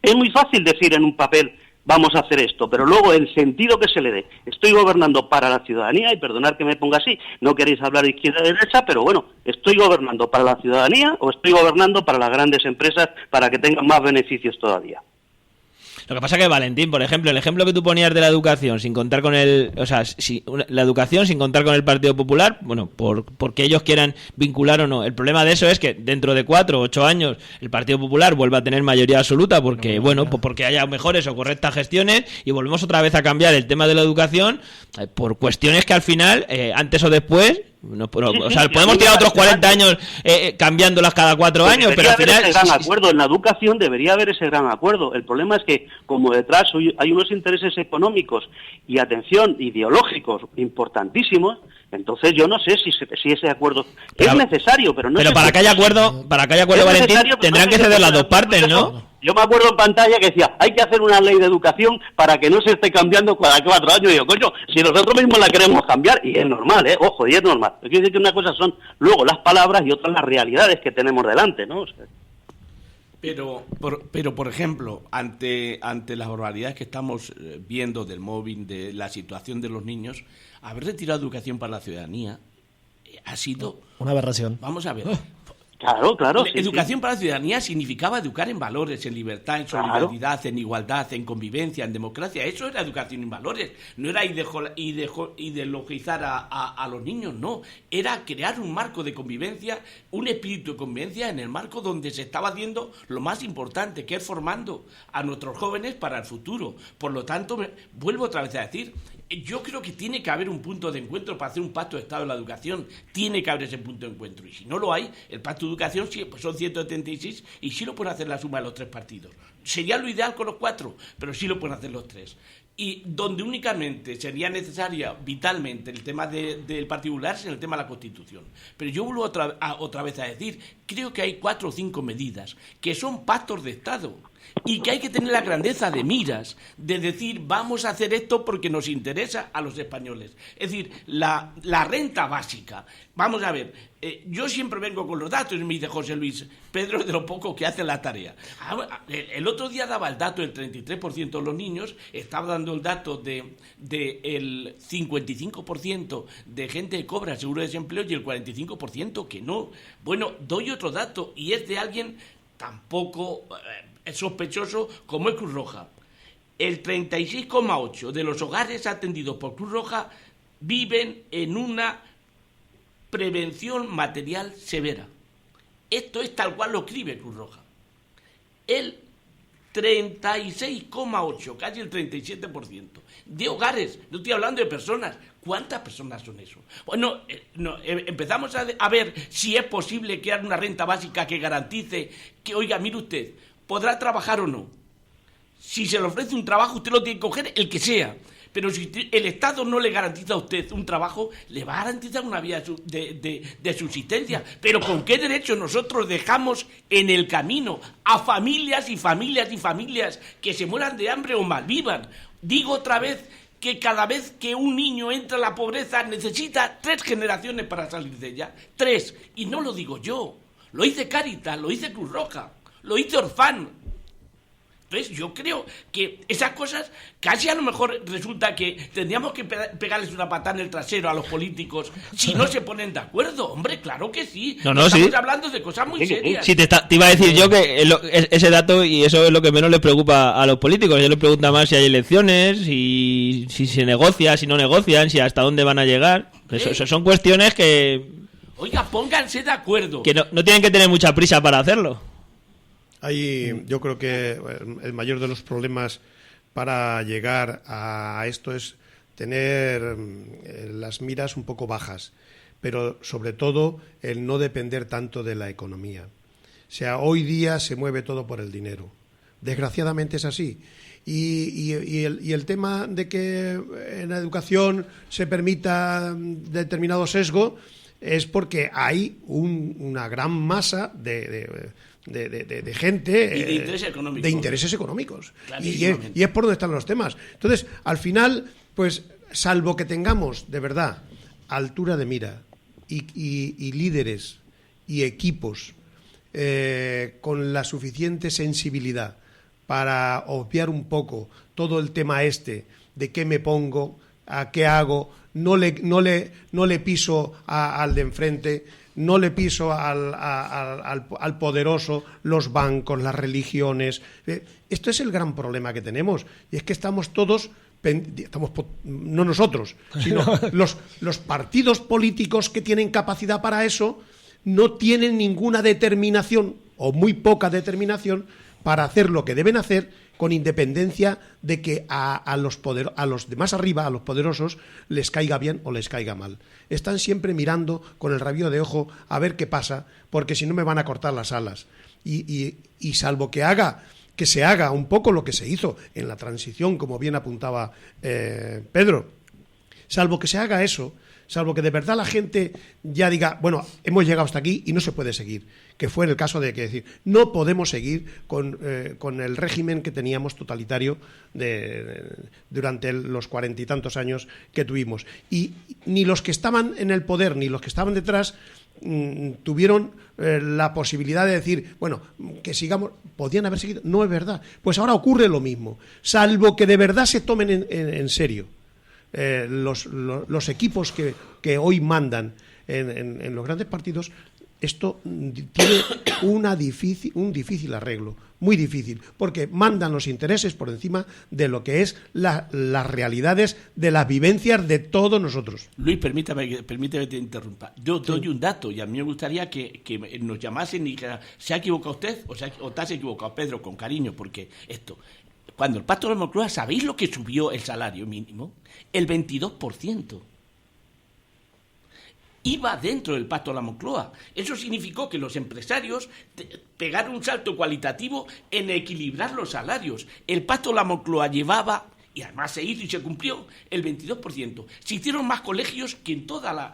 es muy fácil decir en un papel, vamos a hacer esto, pero luego el sentido que se le dé, estoy gobernando para la ciudadanía, y perdonad que me ponga así, no queréis hablar de izquierda y derecha, pero bueno, estoy gobernando para la ciudadanía o estoy gobernando para las grandes empresas para que tengan más beneficios todavía. Lo que pasa que, Valentín, por ejemplo, el ejemplo que tú ponías de la educación sin contar con la educación sin contar con el Partido Popular, bueno, porque ellos quieran vincular o no. El problema de eso es que dentro de 4 o 8 años el Partido Popular vuelva a tener mayoría absoluta porque, porque haya mejores o correctas gestiones y volvemos otra vez a cambiar el tema de la educación por cuestiones que al final, antes o después, podemos tirar otros 40 años cambiándolas cada 4 años, pero al final ese gran acuerdo en la educación, debería haber ese gran acuerdo. El problema es que como detrás hay unos intereses económicos y atención ideológicos importantísimos, entonces yo no sé si ese acuerdo es necesario, pero no. Pero para que haya acuerdo, Valentín, tendrán que ceder las dos partes, ¿no? Yo me acuerdo en pantalla que decía, hay que hacer una ley de educación para que no se esté cambiando cada 4 años. Y digo, coño, si nosotros mismos la queremos cambiar, y es normal, ojo, y es normal. Quiero decir que una cosa son luego las palabras y otras las realidades que tenemos delante, ¿no? O sea, Pero, por ejemplo, ante las barbaridades que estamos viendo del móvil, de la situación de los niños, haber retirado educación para la ciudadanía ha sido una aberración. Vamos a ver. Claro. Educación para la ciudadanía significaba educar en valores, en libertad, en solidaridad, en igualdad, en convivencia, en democracia. Eso era educación en valores. No era ideologizar a los niños, no. Era crear un marco de convivencia, un espíritu de convivencia en el marco donde se estaba haciendo lo más importante, que es formando a nuestros jóvenes para el futuro. Por lo tanto, vuelvo otra vez a decir, yo creo que tiene que haber un punto de encuentro para hacer un pacto de Estado de la educación. Tiene que haber ese punto de encuentro. Y si no lo hay, el pacto de educación sí, pues son 176 y sí lo pueden hacer la suma de los 3 partidos. Sería lo ideal con los 4, pero sí lo pueden hacer los 3. Y donde únicamente sería necesaria vitalmente el tema del particular es en el tema de la Constitución. Pero yo vuelvo otra vez a decir, creo que hay 4 o 5 medidas que son pactos de Estado y que hay que tener la grandeza de miras de decir vamos a hacer esto porque nos interesa a los españoles. Es decir, la renta básica. Vamos a ver, yo siempre vengo con los datos y me dice José Luis, Pedro es de los pocos que hacen la tarea. El otro día daba el dato del 33% de los niños, estaba dando el dato del 55% de gente que cobra seguro de desempleo y el 45% que no. Bueno, doy otro dato y es de alguien tampoco sospechoso como es Cruz Roja. El 36,8% de los hogares atendidos por Cruz Roja viven en una prevención material severa. Esto es tal cual lo escribe Cruz Roja. El 36,8%, casi el 37% de hogares, no estoy hablando de personas. ¿Cuántas personas son eso? Bueno, empezamos a ver si es posible crear una renta básica que garantice que, oiga, mire usted, podrá trabajar o no. Si se le ofrece un trabajo, usted lo tiene que coger el que sea. Pero si el Estado no le garantiza a usted un trabajo, le va a garantizar una vía de subsistencia. Pero ¿con qué derecho nosotros dejamos en el camino a familias y familias y familias que se mueran de hambre o malvivan? Digo otra vez que cada vez que un niño entra a la pobreza necesita 3 generaciones para salir de ella. 3. Y no lo digo yo. Lo dice Cáritas, lo dice Cruz Roja, lo dice Orfán. Entonces yo creo que esas cosas casi a lo mejor resulta que tendríamos que pegarles una patada en el trasero a los políticos si no se ponen de acuerdo. Hombre, claro que sí. Estamos hablando de cosas muy serias. Sí, te iba a decir yo que ese dato, y eso es lo que menos les preocupa a los políticos. Ellos les pregunta más si hay elecciones, si se negocia, si no negocian, si hasta dónde van a llegar. Eso son cuestiones que... Oiga, pónganse de acuerdo. Que no tienen que tener mucha prisa para hacerlo. Yo creo que el mayor de los problemas para llegar a esto es tener las miras un poco bajas, pero sobre todo el no depender tanto de la economía. O sea, hoy día se mueve todo por el dinero. Desgraciadamente es así. Y el tema de que en la educación se permita determinado sesgo es porque hay una gran masa de gente y de intereses económicos. Y es por donde están los temas. Entonces, al final, pues, salvo que tengamos de verdad altura de mira y líderes y equipos con la suficiente sensibilidad para obviar un poco todo el tema de qué me pongo, a qué hago, no le piso al de enfrente, no le piso al poderoso, los bancos, las religiones. Esto es el gran problema que tenemos, y es que estamos todos, no nosotros, sino los partidos políticos que tienen capacidad para eso no tienen ninguna determinación, o muy poca determinación, para hacer lo que deben hacer, con independencia de que a los de más arriba, a los poderosos, les caiga bien o les caiga mal. Están siempre mirando con el rabillo de ojo a ver qué pasa, porque si no me van a cortar las alas. Y salvo que se haga un poco lo que se hizo en la transición, como bien apuntaba Pedro, salvo que se haga eso, salvo que de verdad la gente ya diga, bueno, hemos llegado hasta aquí y no se puede seguir, que fue en el caso de que decir, no podemos seguir con el régimen que teníamos totalitario durante los 40 y tantos años que tuvimos. Y ni los que estaban en el poder ni los que estaban detrás tuvieron la posibilidad de decir, bueno, que sigamos, podían haber seguido. No es verdad. Pues ahora ocurre lo mismo, salvo que de verdad se tomen en serio los equipos que hoy mandan en los grandes partidos. esto tiene un difícil arreglo, muy difícil, porque mandan los intereses por encima de lo que es las realidades de las vivencias de todos nosotros. Luis, permítame que te interrumpa. Yo doy un dato y a mí me gustaría que nos llamasen y dijeran, ¿se ha equivocado usted o te has equivocado, Pedro, con cariño? Porque cuando el Pacto de la Moncloa, ¿sabéis lo que subió el salario mínimo? El 22%. Iba dentro del Pacto de la Moncloa. Eso significó que los empresarios pegaron un salto cualitativo en equilibrar los salarios. El Pacto de la Moncloa llevaba, y además se hizo y se cumplió, el 22%. Se hicieron más colegios que en toda la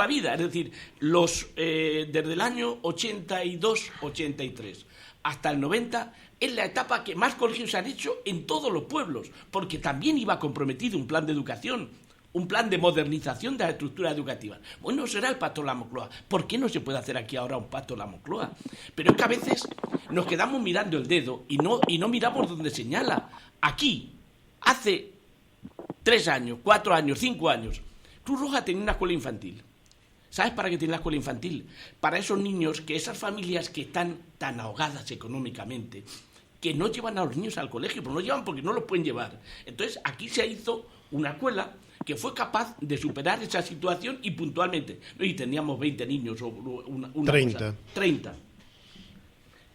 vida. Es decir, desde el año 82-83 hasta el 90 es la etapa que más colegios se han hecho en todos los pueblos, porque también iba comprometido un plan de educación, un plan de modernización de la estructura educativa. Bueno, será el Pacto de la Moncloa. ¿Por qué no se puede hacer aquí ahora un Pacto de la Moncloa? Pero es que a veces nos quedamos mirando el dedo y no miramos donde señala. Aquí, hace 3 años, 4 años, 5 años, Cruz Roja tenía una escuela infantil. ¿Sabes para qué tiene la escuela infantil? Para esos niños, que esas familias que están tan ahogadas económicamente, que no llevan a los niños al colegio, pero no llevan porque no los pueden llevar. Entonces, aquí se hizo una escuela que fue capaz de superar esa situación y puntualmente. Y teníamos 20 niños o una 30. Cosa,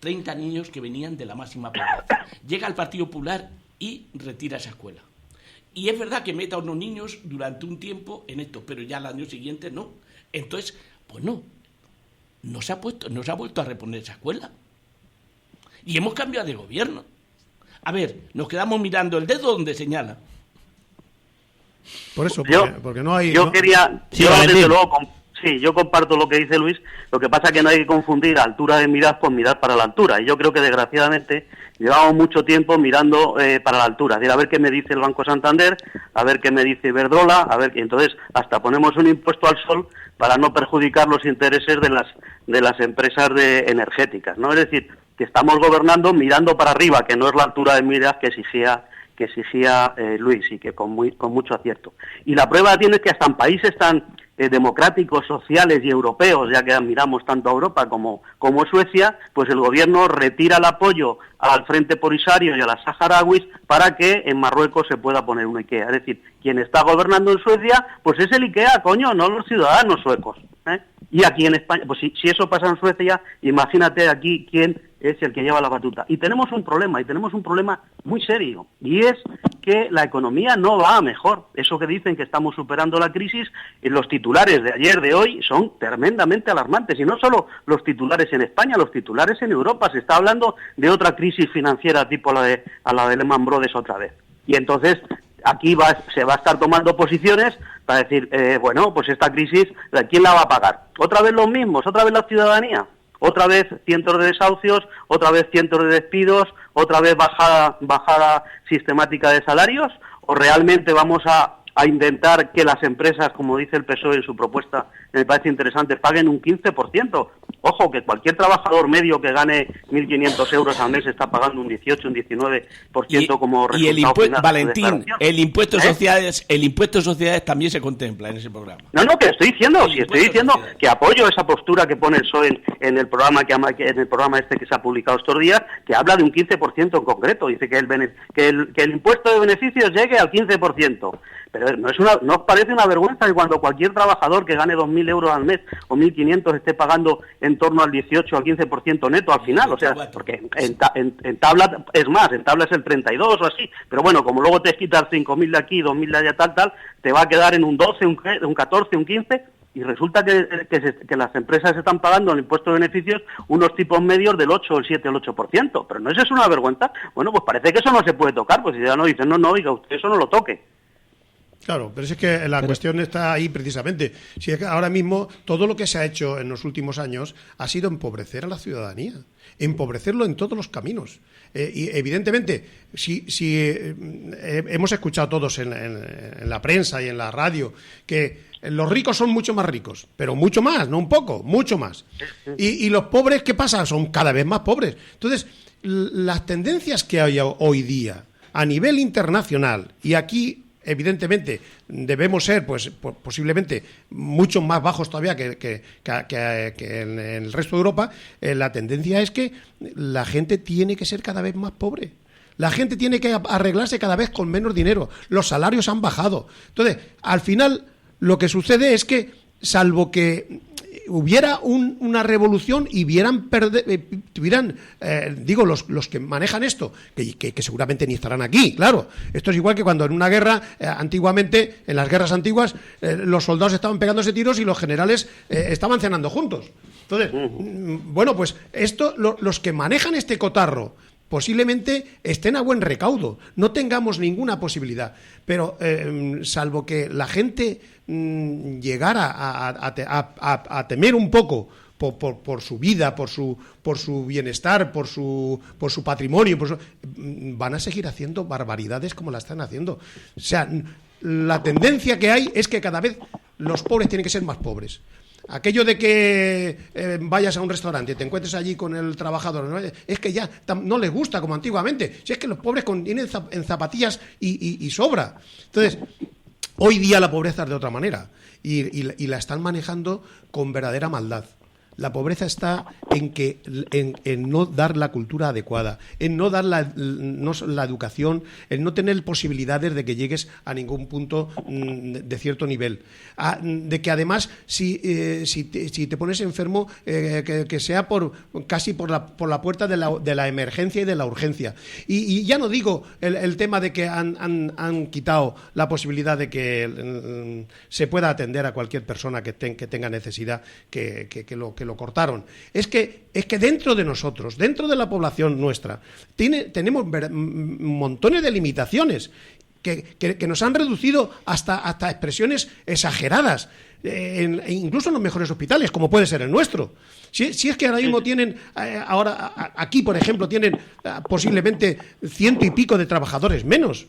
30 niños que venían de la máxima pobreza. Llega el Partido Popular y retira esa escuela. Y es verdad que mete a unos niños durante un tiempo en esto, pero ya el año siguiente no. Entonces, pues no se ha vuelto a reponer esa escuela. Y hemos cambiado de gobierno. A ver, nos quedamos mirando el dedo donde señala. Por eso, porque no hay... Yo comparto lo que dice Luis. Lo que pasa es que no hay que confundir altura de mirar con mirar para la altura. Y yo creo que desgraciadamente llevamos mucho tiempo mirando para la altura. Es decir, a ver qué me dice el Banco Santander, a ver qué me dice Iberdrola, entonces hasta ponemos un impuesto al sol para no perjudicar los intereses de las empresas energéticas, ¿no? Es decir, que estamos gobernando mirando para arriba, que no es la altura de miras que exigía Luis, y que con mucho acierto. Y la prueba tiene que hasta en países tan democráticos, sociales y europeos, ya que admiramos tanto a Europa como Suecia, pues el gobierno retira el apoyo al Frente Polisario y a las saharauis para que en Marruecos se pueda poner una IKEA. Es decir, quien está gobernando en Suecia, pues es el IKEA, coño, no los ciudadanos suecos, ¿eh? Y aquí en España, pues si eso pasa en Suecia, imagínate aquí quién es el que lleva la batuta. Y tenemos un problema muy serio, y es que la economía no va a mejor. Eso que dicen que estamos superando la crisis, los titulares de ayer, de hoy, son tremendamente alarmantes. Y no solo los titulares en España, los titulares en Europa. Se está hablando de otra crisis financiera tipo a la de Lehman Brothers otra vez. Y entonces aquí se va a estar tomando posiciones para decir, pues esta crisis, ¿quién la va a pagar? ¿Otra vez los mismos? ¿Otra vez la ciudadanía? ¿Otra vez cientos de desahucios? ¿Otra vez cientos de despidos? ¿Otra vez bajada sistemática de salarios? ¿O realmente vamos a intentar que las empresas, como dice el PSOE en su propuesta, me parece interesante, paguen un 15%? Ojo, que cualquier trabajador medio que gane 1.500 euros al mes está pagando un 18, un 19% como resultado. Y el impuesto, final, Valentín, el impuesto de sociedades también se contempla en ese programa. No, que estoy diciendo que apoyo esa postura que pone el PSOE en el programa en el programa este que se ha publicado estos días, que habla de un 15% en concreto. Dice que el impuesto de beneficios llegue al 15%. Pero ¿no os parece una vergüenza que cuando cualquier trabajador que gane 2.000 euros al mes o 1.500 esté pagando en torno al 18 o al 15% neto al final? O sea, porque en tabla es más, en tabla es el 32 o así, pero bueno, como luego te quitas 5.000 de aquí, 2.000 de allá, tal, te va a quedar en un 12, un 14, un 15, y resulta que las empresas están pagando el impuesto de beneficios unos tipos medios del 8, el 7, el 8%, pero ¿no es una vergüenza? Bueno, pues parece que eso no se puede tocar, pues si ya no dicen, no, oiga, usted eso no lo toque. Claro, pero es que la cuestión está ahí precisamente. Si es que ahora mismo todo lo que se ha hecho en los últimos años ha sido empobrecer a la ciudadanía, empobrecerlo en todos los caminos. Y evidentemente, si hemos escuchado todos en la prensa y en la radio que los ricos son mucho más ricos, pero mucho más, no un poco, mucho más. Y los pobres, ¿qué pasa? Son cada vez más pobres. Entonces, las tendencias que hay hoy día a nivel internacional y aquí evidentemente debemos ser pues posiblemente mucho más bajos todavía que en el resto de Europa, la tendencia es que la gente tiene que ser cada vez más pobre. La gente tiene que arreglarse cada vez con menos dinero. Los salarios han bajado. Entonces, al final, lo que sucede es que, salvo que hubiera una revolución y tuvieran los que manejan esto, que seguramente ni estarán aquí, claro. Esto es igual que cuando en una guerra, antiguamente, en las guerras antiguas, los soldados estaban pegándose tiros y los generales estaban cenando juntos. Entonces, bueno, pues los que manejan este cotarro posiblemente estén a buen recaudo, no tengamos ninguna posibilidad, pero salvo que la gente llegara a temer un poco por su vida, por su bienestar, por su patrimonio, van a seguir haciendo barbaridades como la están haciendo. O sea, la tendencia que hay es que cada vez los pobres tienen que ser más pobres. Aquello de que vayas a un restaurante y te encuentres allí con el trabajador, ¿no? Es que ya no les gusta como antiguamente. Si es que los pobres vienen en zapatillas y sobra. Entonces, hoy día la pobreza es de otra manera y la están manejando con verdadera maldad. La pobreza está en no dar la cultura adecuada, en no dar la educación, en no tener posibilidades de que llegues a ningún punto de cierto nivel. De que además, si te pones enfermo, que sea casi por la puerta de la emergencia y de la urgencia. Y ya no digo el tema de que han quitado la posibilidad de que se pueda atender a cualquier persona que tenga necesidad, que lo cortaron. Es que dentro de nosotros, dentro de la población nuestra, tenemos montones de limitaciones que nos han reducido hasta expresiones exageradas, incluso en los mejores hospitales, como puede ser el nuestro. Si es que ahora mismo tienen, aquí por ejemplo, tienen posiblemente 100 y pico de trabajadores menos.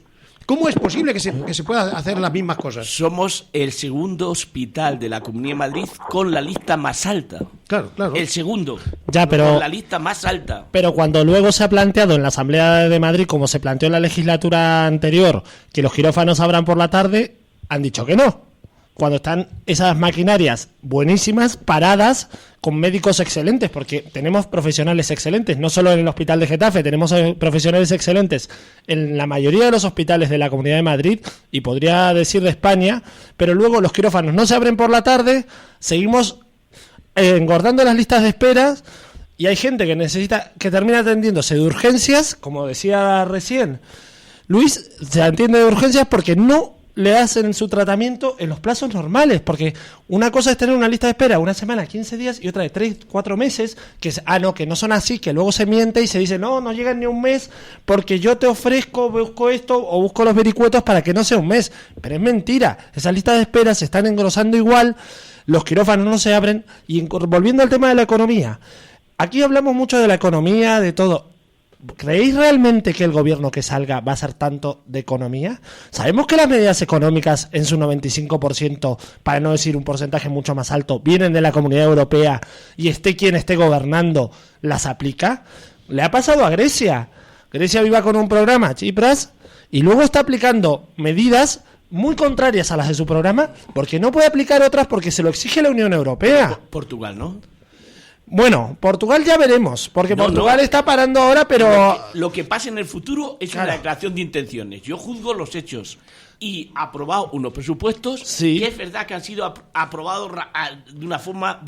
¿Cómo es posible que se puedan hacer las mismas cosas? Somos el segundo hospital de la Comunidad de Madrid con la lista más alta. Claro. El segundo. Ya, pero con la lista más alta. Pero cuando luego se ha planteado en la Asamblea de Madrid, como se planteó en la legislatura anterior, que los quirófanos abran por la tarde, han dicho que no. Cuando están esas maquinarias buenísimas, paradas, con médicos excelentes, porque tenemos profesionales excelentes, no solo en el Hospital de Getafe, tenemos profesionales excelentes en la mayoría de los hospitales de la Comunidad de Madrid, y podría decir de España, pero luego los quirófanos no se abren por la tarde, seguimos engordando las listas de esperas, y hay gente que termina atendiéndose de urgencias, como decía recién Luis, se atiende de urgencias porque no le hacen su tratamiento en los plazos normales, porque una cosa es tener una lista de espera una semana, 15 días, y otra de 3, 4 meses, que no son así, que luego se miente y se dice, no llegan ni un mes, porque yo te ofrezco, busco esto, o busco los vericuetos para que no sea un mes. Pero es mentira, esas listas de espera se están engrosando igual, los quirófanos no se abren, y volviendo al tema de la economía, aquí hablamos mucho de la economía, de todo. ¿Creéis realmente que el gobierno que salga va a ser tanto de economía? Sabemos que las medidas económicas en su 95%, para no decir un porcentaje mucho más alto, vienen de la Comunidad Europea y esté quien esté gobernando, las aplica. Le ha pasado a Grecia. Grecia iba con un programa, Tsipras, y luego está aplicando medidas muy contrarias a las de su programa, porque no puede aplicar otras porque se lo exige la Unión Europea. Portugal, ¿no? Bueno, Portugal ya veremos, porque Portugal está parando ahora, pero lo que pase en el futuro es una declaración de intenciones. Yo juzgo los hechos. Y aprobado unos presupuestos que es verdad que han sido aprobados de una forma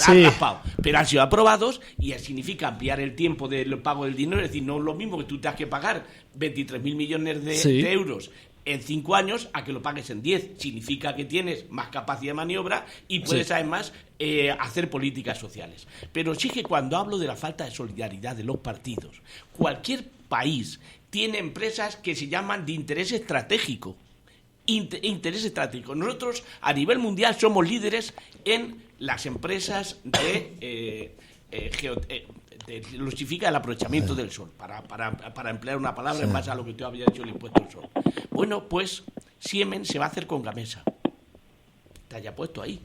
raspado, pero han sido aprobados y significa ampliar el tiempo del pago del dinero. Es decir, no es lo mismo que tú tengas que pagar 23.000 millones de euros en 5 años a que lo pagues en 10. Significa que tienes más capacidad de maniobra y puedes además hacer políticas sociales. Pero sí que cuando hablo de la falta de solidaridad de los partidos, cualquier país tiene empresas que se llaman de interés estratégico. Interés estratégico. Nosotros a nivel mundial somos líderes en las empresas de justifica el aprovechamiento del sol, para emplear una palabra en base a lo que tú habías dicho, el impuesto al sol. Bueno, pues Siemens se va a hacer con Gamesa. Te haya puesto ahí.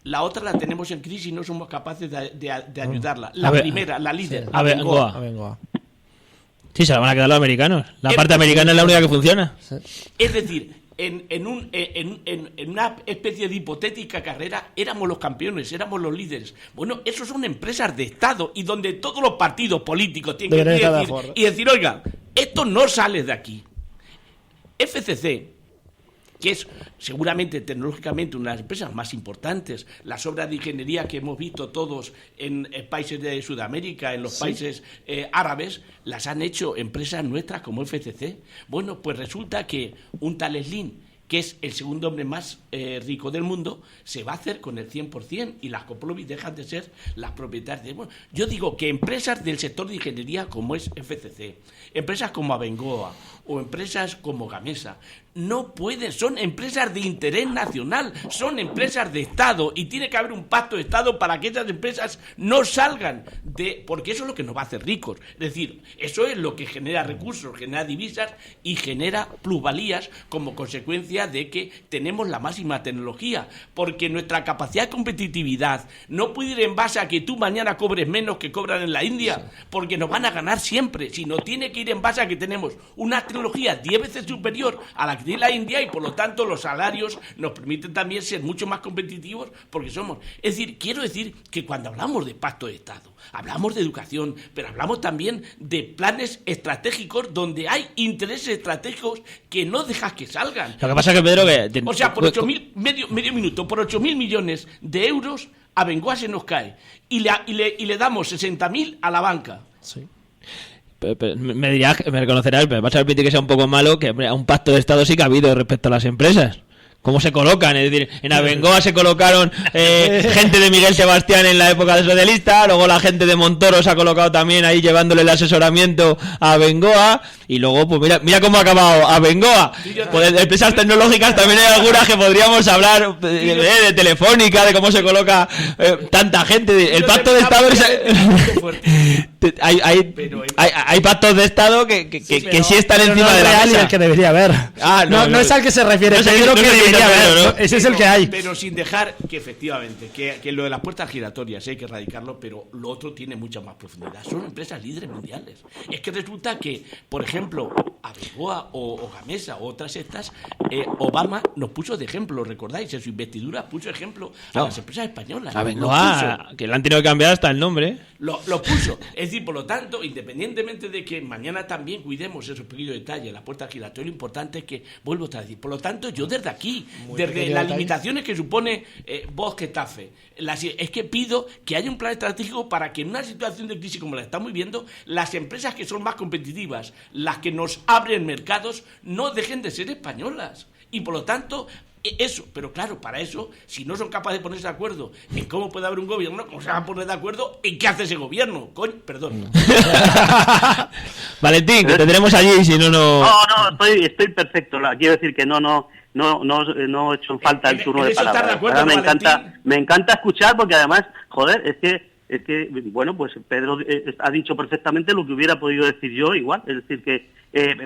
La otra la tenemos en crisis y no somos capaces de ayudarla. La primera, la líder, Abengoa. Sí, se la van a quedar los americanos. La parte americana es la única que funciona. Es decir, en una especie de hipotética carrera éramos los campeones, éramos los líderes. Bueno, esos son empresas de Estado y donde todos los partidos políticos tienen que decir, oiga, esto no sale de aquí. FCC, que es seguramente tecnológicamente una de las empresas más importantes, las obras de ingeniería que hemos visto todos en países de Sudamérica, en los países árabes, las han hecho empresas nuestras como FCC. Bueno, pues resulta que un tal Slim, que es el segundo hombre más rico del mundo, se va a hacer con el 100% y las Coplovis dejan de ser las propietarias. Bueno, yo digo que empresas del sector de ingeniería como es FCC, empresas como Abengoa o empresas como Gamesa, no pueden, son empresas de interés nacional, son empresas de Estado y tiene que haber un pacto de Estado para que esas empresas no salgan porque eso es lo que nos va a hacer ricos. Es decir, eso es lo que genera recursos, genera divisas y genera plusvalías como consecuencia de que tenemos la máxima tecnología, porque nuestra capacidad de competitividad no puede ir en base a que tú mañana cobres menos que cobran en la India, porque nos van a ganar siempre, sino tiene que ir en base a que tenemos una tecnología 10 veces superior a la que tiene la India y por lo tanto los salarios nos permiten también ser mucho más competitivos porque somos. Es decir, quiero decir que cuando hablamos de pacto de Estado, hablamos de educación, pero hablamos también de planes estratégicos donde hay intereses estratégicos que no dejas que salgan. Lo que pasa es que, Pedro, o sea, por 8.000 millones de euros, Abengoa se nos cae y le damos 60.000 a la banca. Sí. Me reconocerás, pero vas a permitir que sea un poco malo, que hombre, un pacto de Estado sí que ha habido respecto a las empresas. ¿Cómo se colocan? Es decir, en Abengoa se colocaron gente de Miguel Sebastián en la época de socialista, luego la gente de Montoro se ha colocado también ahí llevándole el asesoramiento a Abengoa, y luego, pues mira cómo ha acabado Abengoa. Pues de empresas tecnológicas también hay algunas que podríamos hablar de Telefónica, de cómo se coloca tanta gente. El pacto de Estado hay pactos de Estado que sí están encima de la mesa. El que debería haber. No es al que se refiere, Pedro, que debería haber. Ese es el que hay. Pero sin dejar que efectivamente, que lo de las puertas giratorias hay que erradicarlo, pero lo otro tiene mucha más profundidad. Son empresas líderes mundiales. Es que resulta que, por ejemplo, Abengoa o Gamesa o otras estas, Obama nos puso de ejemplo, ¿recordáis? En su investidura puso ejemplo a las empresas españolas. Abengoa, que le han tenido que cambiar hasta el nombre. Lo puso. Es decir, por lo tanto, independientemente de que mañana también cuidemos esos pequeños detalles, la puerta giratoria, lo importante es que, vuelvo a decir, por lo tanto, yo desde aquí, desde las limitaciones que supone Vox Getafe, es que pido que haya un plan estratégico para que en una situación de crisis como la estamos viviendo, las empresas que son más competitivas, las que nos abren mercados, no dejen de ser españolas. Y por lo tanto, eso, pero claro, para eso, si no son capaces de ponerse de acuerdo en cómo puede haber un gobierno, ¿cómo se van a poner de acuerdo en qué hace ese gobierno? Perdón. Valentín, que tendremos allí, si no... No, estoy perfecto. Quiero decir que no he hecho falta el turno de palabra. ¿De acuerdo, me encanta escuchar porque además, joder, es que bueno, pues Pedro ha dicho perfectamente lo que hubiera podido decir yo igual. Es decir, que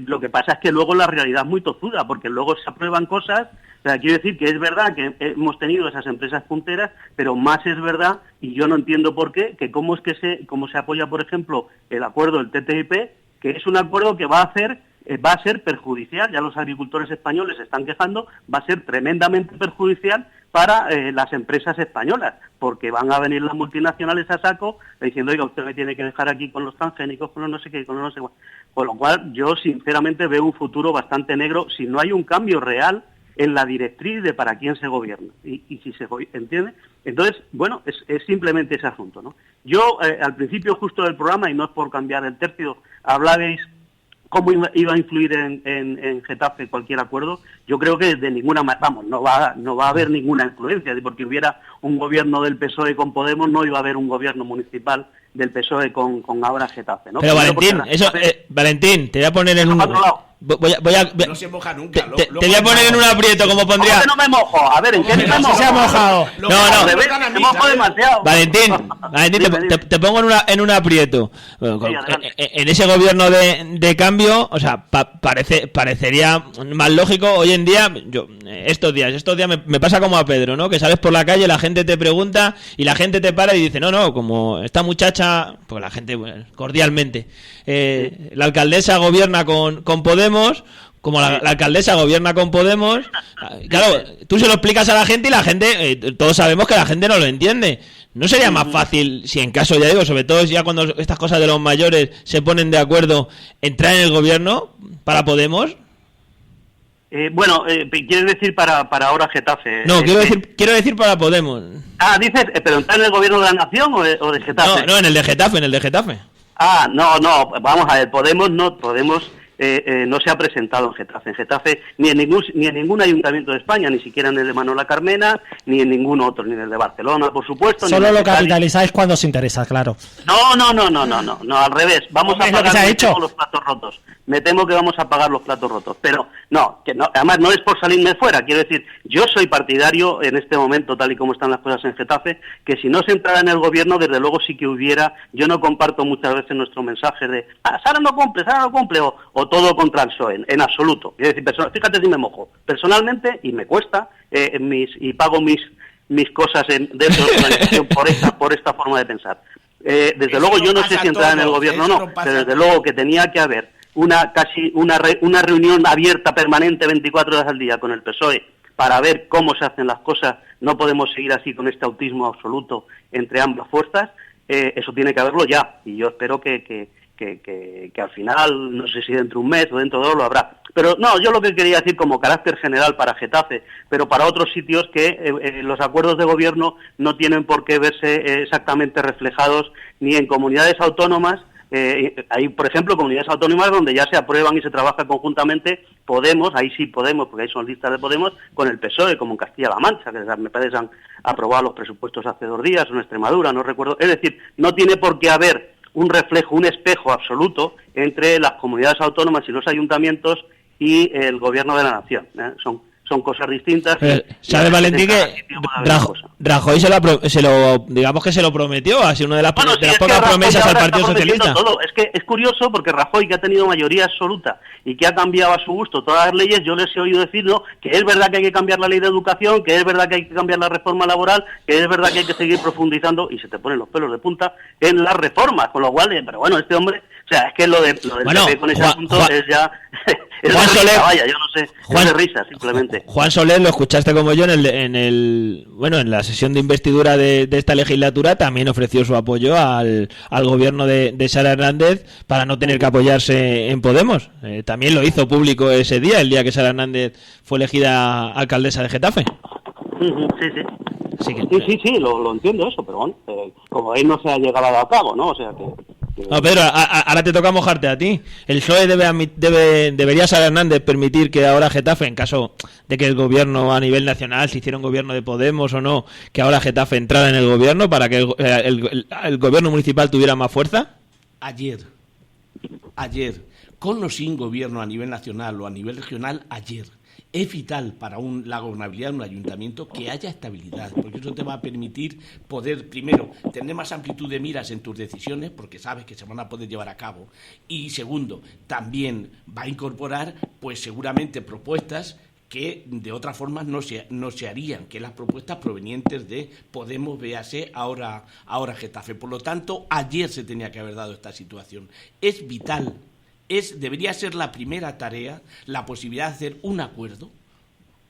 lo que pasa es que luego la realidad es muy tozuda, porque luego se aprueban cosas. O sea, quiero decir que es verdad que hemos tenido esas empresas punteras, pero más es verdad, y yo no entiendo por qué, que cómo se apoya, por ejemplo, el acuerdo del TTIP, que es un acuerdo que va a ser perjudicial, ya los agricultores españoles se están quejando, va a ser tremendamente perjudicial para las empresas españolas, porque van a venir las multinacionales a saco diciendo, oiga, usted me tiene que dejar aquí con los transgénicos, con los no sé qué, con los no sé cuál. Con lo cual, yo sinceramente veo un futuro bastante negro si no hay un cambio real en la directriz de para quién se gobierna, y si se entiende. Entonces, bueno, es simplemente ese asunto, ¿no? Yo, al principio justo del programa, y no es por cambiar el tercio, hablabais cómo iba a influir en Getafe cualquier acuerdo. Yo creo que de ninguna manera, no va a haber ninguna influencia, porque hubiera un gobierno del PSOE con Podemos, no iba a haber un gobierno municipal del PSOE con ahora Getafe, ¿no? Pero Valentín, te voy a poner en un... No se moja nunca. Te voy a poner en un aprieto, como pondría... ¿Cómo que no me mojo? A ver, ¿en qué me mojo? Se ha mojado. Me mojo demasiado. Valentín, te pongo en un aprieto. En ese gobierno de cambio, o sea, parecería más lógico hoy en día. Estos días me pasa como a Pedro, ¿no? Que sales por la calle, la gente te pregunta y la gente te para y dice, no, como esta muchacha gobierna, pues la gente, bueno, cordialmente, la alcaldesa gobierna con Podemos, como la alcaldesa gobierna con Podemos, claro, tú se lo explicas a la gente y la gente, todos sabemos que la gente no lo entiende. ¿No sería más fácil, si en caso, ya digo, sobre todo ya cuando estas cosas de los mayores se ponen de acuerdo, entrar en el gobierno para Podemos? ¿Quieres decir para ahora Getafe? No, quiero decir para Podemos. Dices, ¿pero entrar en el gobierno de la nación o de Getafe? No, en el de Getafe. No, vamos a ver, Podemos no se ha presentado en Getafe. En Getafe ni en ningún ayuntamiento de España, ni siquiera en el de Manuela Carmena, ni en ningún otro, ni en el de Barcelona, por supuesto. Solo lo capitalizáis cuando os interesa, claro. No, al revés. Vamos a pagar los platos rotos. Me temo que vamos a pagar los platos rotos. Pero no, además no es por salirme fuera. Quiero decir, yo soy partidario en este momento, tal y como están las cosas en Getafe, que si no se entrara en el gobierno, desde luego sí que hubiera. Yo no comparto muchas veces nuestro mensaje de Sara no cumple, o todo contra el PSOE, en absoluto. Quiero decir, fíjate si me mojo. Personalmente, y me cuesta, y pago mis cosas dentro de la organización por esta forma de pensar. Desde luego yo no sé si entrar en el gobierno o no, pero desde luego que tenía que haber una reunión abierta permanente 24 horas al día con el PSOE para ver cómo se hacen las cosas. No podemos seguir así con este autismo absoluto entre ambas fuerzas. Eso tiene que haberlo ya, y yo espero que al final, no sé si dentro de un mes o dentro de 2 lo habrá. Pero no, yo lo que quería decir como carácter general para Getafe, pero para otros sitios que los acuerdos de gobierno no tienen por qué verse exactamente reflejados ni en comunidades autónomas. Hay, por ejemplo, comunidades autónomas donde ya se aprueban y se trabaja conjuntamente Podemos, ahí sí Podemos, porque ahí son listas de Podemos, con el PSOE, como en Castilla-La Mancha, que me parece han aprobado los presupuestos hace 2 días, o en Extremadura, no recuerdo. Es decir, no tiene por qué haber un reflejo, un espejo absoluto entre las comunidades autónomas y los ayuntamientos y el gobierno de la nación. Son cosas distintas. ¿Sabe, Valentín, que Rajoy digamos que se lo prometió? Ha sido una de las pocas promesas al Partido Socialista. Todo. Es que es curioso porque Rajoy, que ha tenido mayoría absoluta y que ha cambiado a su gusto todas las leyes, yo les he oído decir que es verdad que hay que cambiar la ley de educación, que es verdad que hay que cambiar la reforma laboral, que es verdad que hay que seguir profundizando, y se te ponen los pelos de punta en las reformas, con lo cual, pero bueno, este hombre, o sea, es que lo del PP con ese asunto es ya... Juan Soler, yo no sé, es de risa, simplemente. Juan Soler, lo escuchaste como yo en la sesión de investidura de esta legislatura, también ofreció su apoyo al gobierno de Sara Hernández para no tener que apoyarse en Podemos. También lo hizo público ese día, el día que Sara Hernández fue elegida alcaldesa de Getafe. Sí, lo entiendo eso, pero bueno, como ahí no se ha llegado a cabo, ¿no? O sea que... No, Pedro, ahora te toca mojarte a ti. El PSOE debería Sara Hernández permitir que ahora Getafe, en caso de que el gobierno a nivel nacional se hiciera un gobierno de Podemos o no, que ahora Getafe entrara en el gobierno para que el gobierno municipal tuviera más fuerza. Ayer, con o sin gobierno a nivel nacional o a nivel regional, es vital para la gobernabilidad de un ayuntamiento que haya estabilidad, porque eso te va a permitir poder, primero, tener más amplitud de miras en tus decisiones, porque sabes que se van a poder llevar a cabo, y segundo, también va a incorporar, pues seguramente, propuestas que de otra forma no se harían, que las propuestas provenientes de Podemos, véase ahora Getafe. Por lo tanto, ayer se tenía que haber dado esta situación. Es vital. Debería ser la primera tarea la posibilidad de hacer un acuerdo,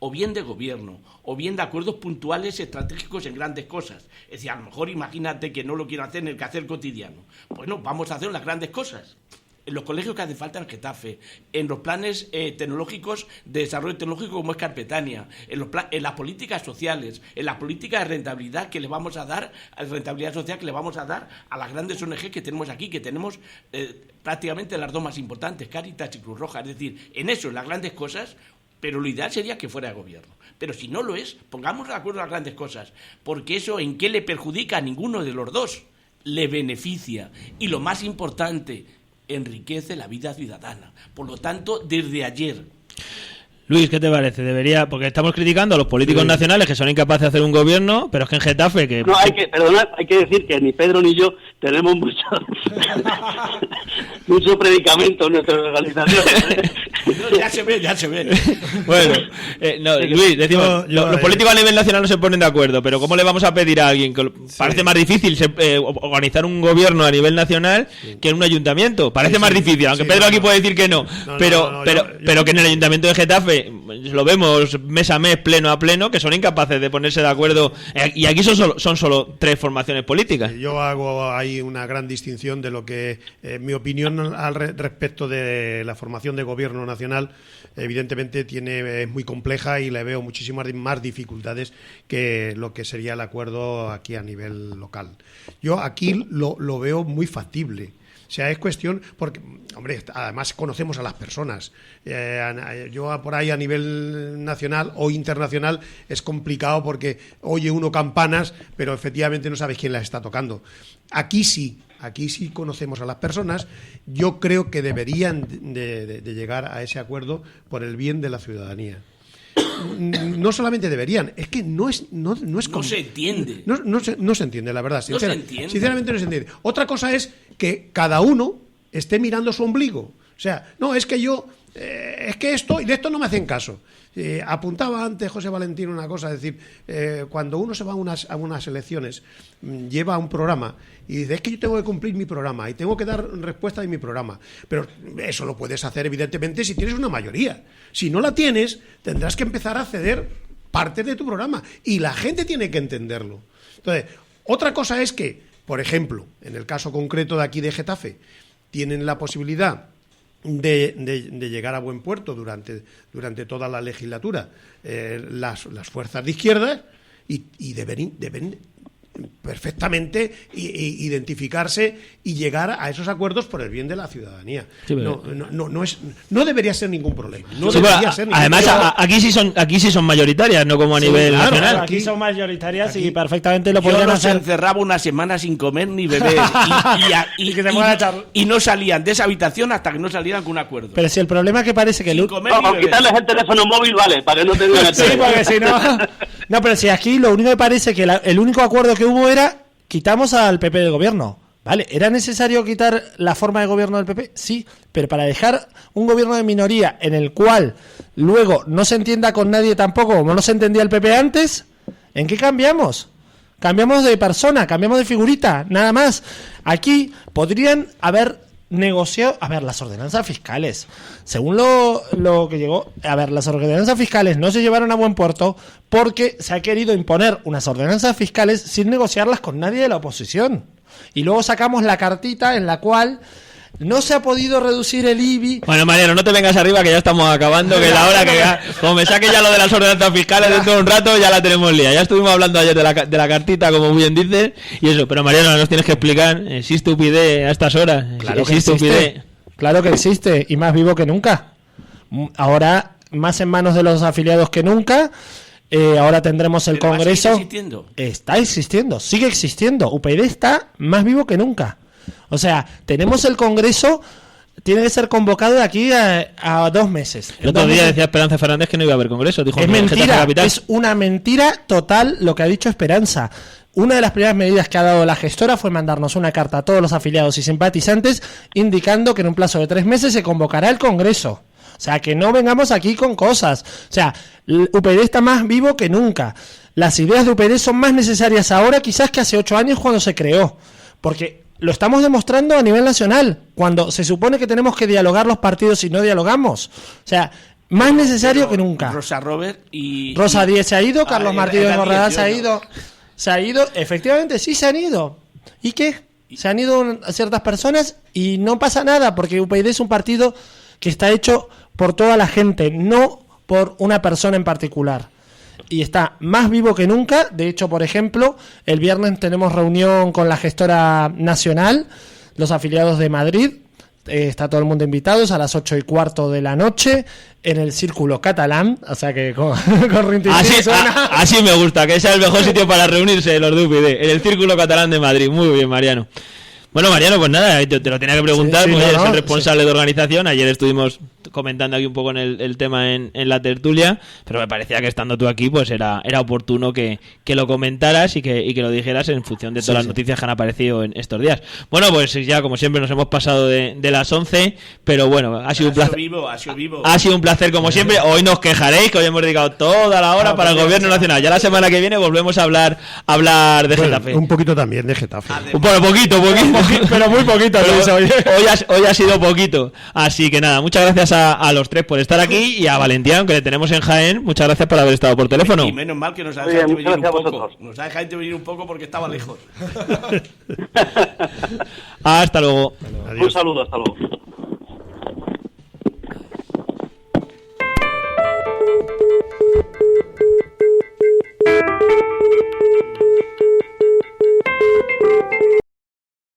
o bien de gobierno, o bien de acuerdos puntuales estratégicos en grandes cosas. Es decir, a lo mejor imagínate que no lo quiero hacer en el quehacer cotidiano. Bueno, vamos a hacer las grandes cosas. En los colegios que hace falta en Getafe, en los planes tecnológicos de desarrollo tecnológico como es Carpetania, en las políticas sociales, en las políticas de rentabilidad que le vamos a dar, rentabilidad social que le vamos a dar a las grandes ONG que tenemos aquí, que tenemos prácticamente las 2 más importantes, Cáritas y Cruz Roja. Es decir, en eso, en las grandes cosas, pero lo ideal sería que fuera de gobierno. Pero si no lo es, pongamos de acuerdo las grandes cosas, porque eso ¿en qué le perjudica a ninguno de los dos? Le beneficia. Y lo más importante, enriquece la vida ciudadana. Por lo tanto, desde ayer... Luis, ¿qué te parece? Porque estamos criticando a los políticos nacionales que son incapaces de hacer un gobierno, pero es que en Getafe... No, hay que decir que ni Pedro ni yo tenemos mucho... mucho predicamento en nuestra organización. Ya se ve. Bueno, Luis, decimos, los políticos a nivel nacional no se ponen de acuerdo, pero ¿cómo le vamos a pedir a alguien que parece más difícil organizar un gobierno a nivel nacional que en un ayuntamiento? Parece más difícil, aunque Pedro aquí puede decir que no, pero que en el ayuntamiento de Getafe lo vemos mes a mes, pleno a pleno, que son incapaces de ponerse de acuerdo, y aquí son solo 3 formaciones políticas. Yo hago ahí una gran distinción de lo que, mi opinión al respecto de la formación de gobierno nacional, evidentemente es muy compleja y le veo muchísimas más dificultades que lo que sería el acuerdo aquí a nivel local. Yo aquí lo veo muy factible. O sea, es cuestión, porque, hombre, además conocemos a las personas. Yo por ahí a nivel nacional o internacional es complicado porque oye uno campanas, pero efectivamente no sabes quién las está tocando. Aquí sí conocemos a las personas. Yo creo que deberían de llegar a ese acuerdo por el bien de la ciudadanía. No solamente deberían, es que no se entiende. No se entiende, la verdad. Sinceramente no se entiende. Otra cosa es que cada uno esté mirando su ombligo. O sea, no, es que yo, es que esto, y de esto no me hacen caso. Apuntaba antes José Valentín una cosa, es decir, cuando uno se va a unas elecciones, lleva un programa y dice, es que yo tengo que cumplir mi programa y tengo que dar respuesta de mi programa. Pero eso lo puedes hacer, evidentemente, si tienes una mayoría. Si no la tienes, tendrás que empezar a ceder parte de tu programa y la gente tiene que entenderlo. Entonces, otra cosa es que, por ejemplo, en el caso concreto de aquí de Getafe, tienen la posibilidad de llegar a buen puerto durante toda la legislatura las fuerzas de izquierda y deben perfectamente identificarse y llegar a esos acuerdos por el bien de la ciudadanía. Sí, no debería ser ningún problema. Además, aquí sí son mayoritarias, no como a nivel nacional. Aquí son mayoritarias y perfectamente lo podrían hacer. Se encerraba una semana sin comer ni beber y no salían de esa habitación hasta que no salieran con un acuerdo. Pero si el problema es que parece que quitarles el teléfono móvil, vale, para que no tengan el teléfono. Sí, porque si no... No, pero si aquí lo único que parece que el único acuerdo que hubo era quitamos al PP del gobierno. ¿Vale? ¿Era necesario quitar la forma de gobierno del PP? Sí, pero para dejar un gobierno de minoría en el cual luego no se entienda con nadie tampoco, como no se entendía el PP antes, ¿en qué cambiamos? Cambiamos de persona, cambiamos de figurita, nada más. Aquí podrían haber negociado, las ordenanzas fiscales, según lo que llegó, las ordenanzas fiscales no se llevaron a buen puerto porque se ha querido imponer unas ordenanzas fiscales sin negociarlas con nadie de la oposición, y luego sacamos la cartita en la cual no se ha podido reducir el IBI. Bueno, Mariano, no te vengas arriba que ya estamos acabando, que la hora que como me saque ya lo de las ordenanzas fiscales dentro de un rato ya la tenemos lía. Ya estuvimos hablando ayer de la cartita, como bien dices, y eso, pero Mariano, nos tienes que explicar, ¿existe UPyD a estas horas? Claro que existe. Claro que existe, y más vivo que nunca. Ahora, más en manos de los afiliados que nunca. Ahora tendremos el Congreso. Está existiendo, sigue existiendo. UPyD está más vivo que nunca. O sea, tenemos el Congreso, tiene que ser convocado de aquí a 2 meses. El otro día decía Esperanza Fernández que no iba a haber Congreso. Dijo, es mentira, es una mentira total lo que ha dicho Esperanza. Una de las primeras medidas que ha dado la gestora fue mandarnos una carta a todos los afiliados y simpatizantes indicando que en un plazo de 3 meses se convocará el Congreso. O sea, que no vengamos aquí con cosas. O sea, UPyD está más vivo que nunca. Las ideas de UPyD son más necesarias ahora quizás que hace 8 años cuando se creó. Porque lo estamos demostrando a nivel nacional, cuando se supone que tenemos que dialogar los partidos y no dialogamos. O sea, más necesario que nunca. Rosa Robert y... Rosa Díez se ha ido, Carlos Martínez Borrada se ha ido. Se ha ido, efectivamente, sí se han ido. ¿Y qué? Se han ido ciertas personas y no pasa nada, porque UPyD es un partido que está hecho por toda la gente, no por una persona en particular. Y está más vivo que nunca. De hecho, por ejemplo, el viernes tenemos reunión con la gestora nacional, los afiliados de Madrid. Está todo el mundo invitado, es a las 8:15 de la noche en el Círculo Catalán, o sea que con así me gusta, que sea el mejor sitio para reunirse los de UPyD, en el Círculo Catalán de Madrid. Muy bien, Mariano. Bueno, Mariano, pues nada, te lo tenía que preguntar, porque eres el responsable de organización. Ayer estuvimos comentando aquí un poco en el tema en la tertulia, pero me parecía que estando tú aquí pues era oportuno que lo comentaras y que lo dijeras en función de todas las noticias que han aparecido en estos días. Bueno, pues ya como siempre nos hemos pasado de las 11, pero bueno, ha sido un placer. Ha sido un placer como siempre. Hoy nos quejaréis que hoy hemos dedicado toda la hora para el Gobierno Nacional. Ya la semana que viene volvemos a hablar de Getafe. Un poquito también de Getafe. Bueno, poquito, pero muy poquito. Hoy ha sido poquito. Así que nada, muchas gracias a los tres por estar aquí y a Valentián, que le tenemos en Jaén. Muchas gracias por haber estado por teléfono. Y menos mal que nos ha dejado venir un poco. Nos ha dejado venir un poco porque estaba lejos. Hasta luego. Un saludo, hasta luego.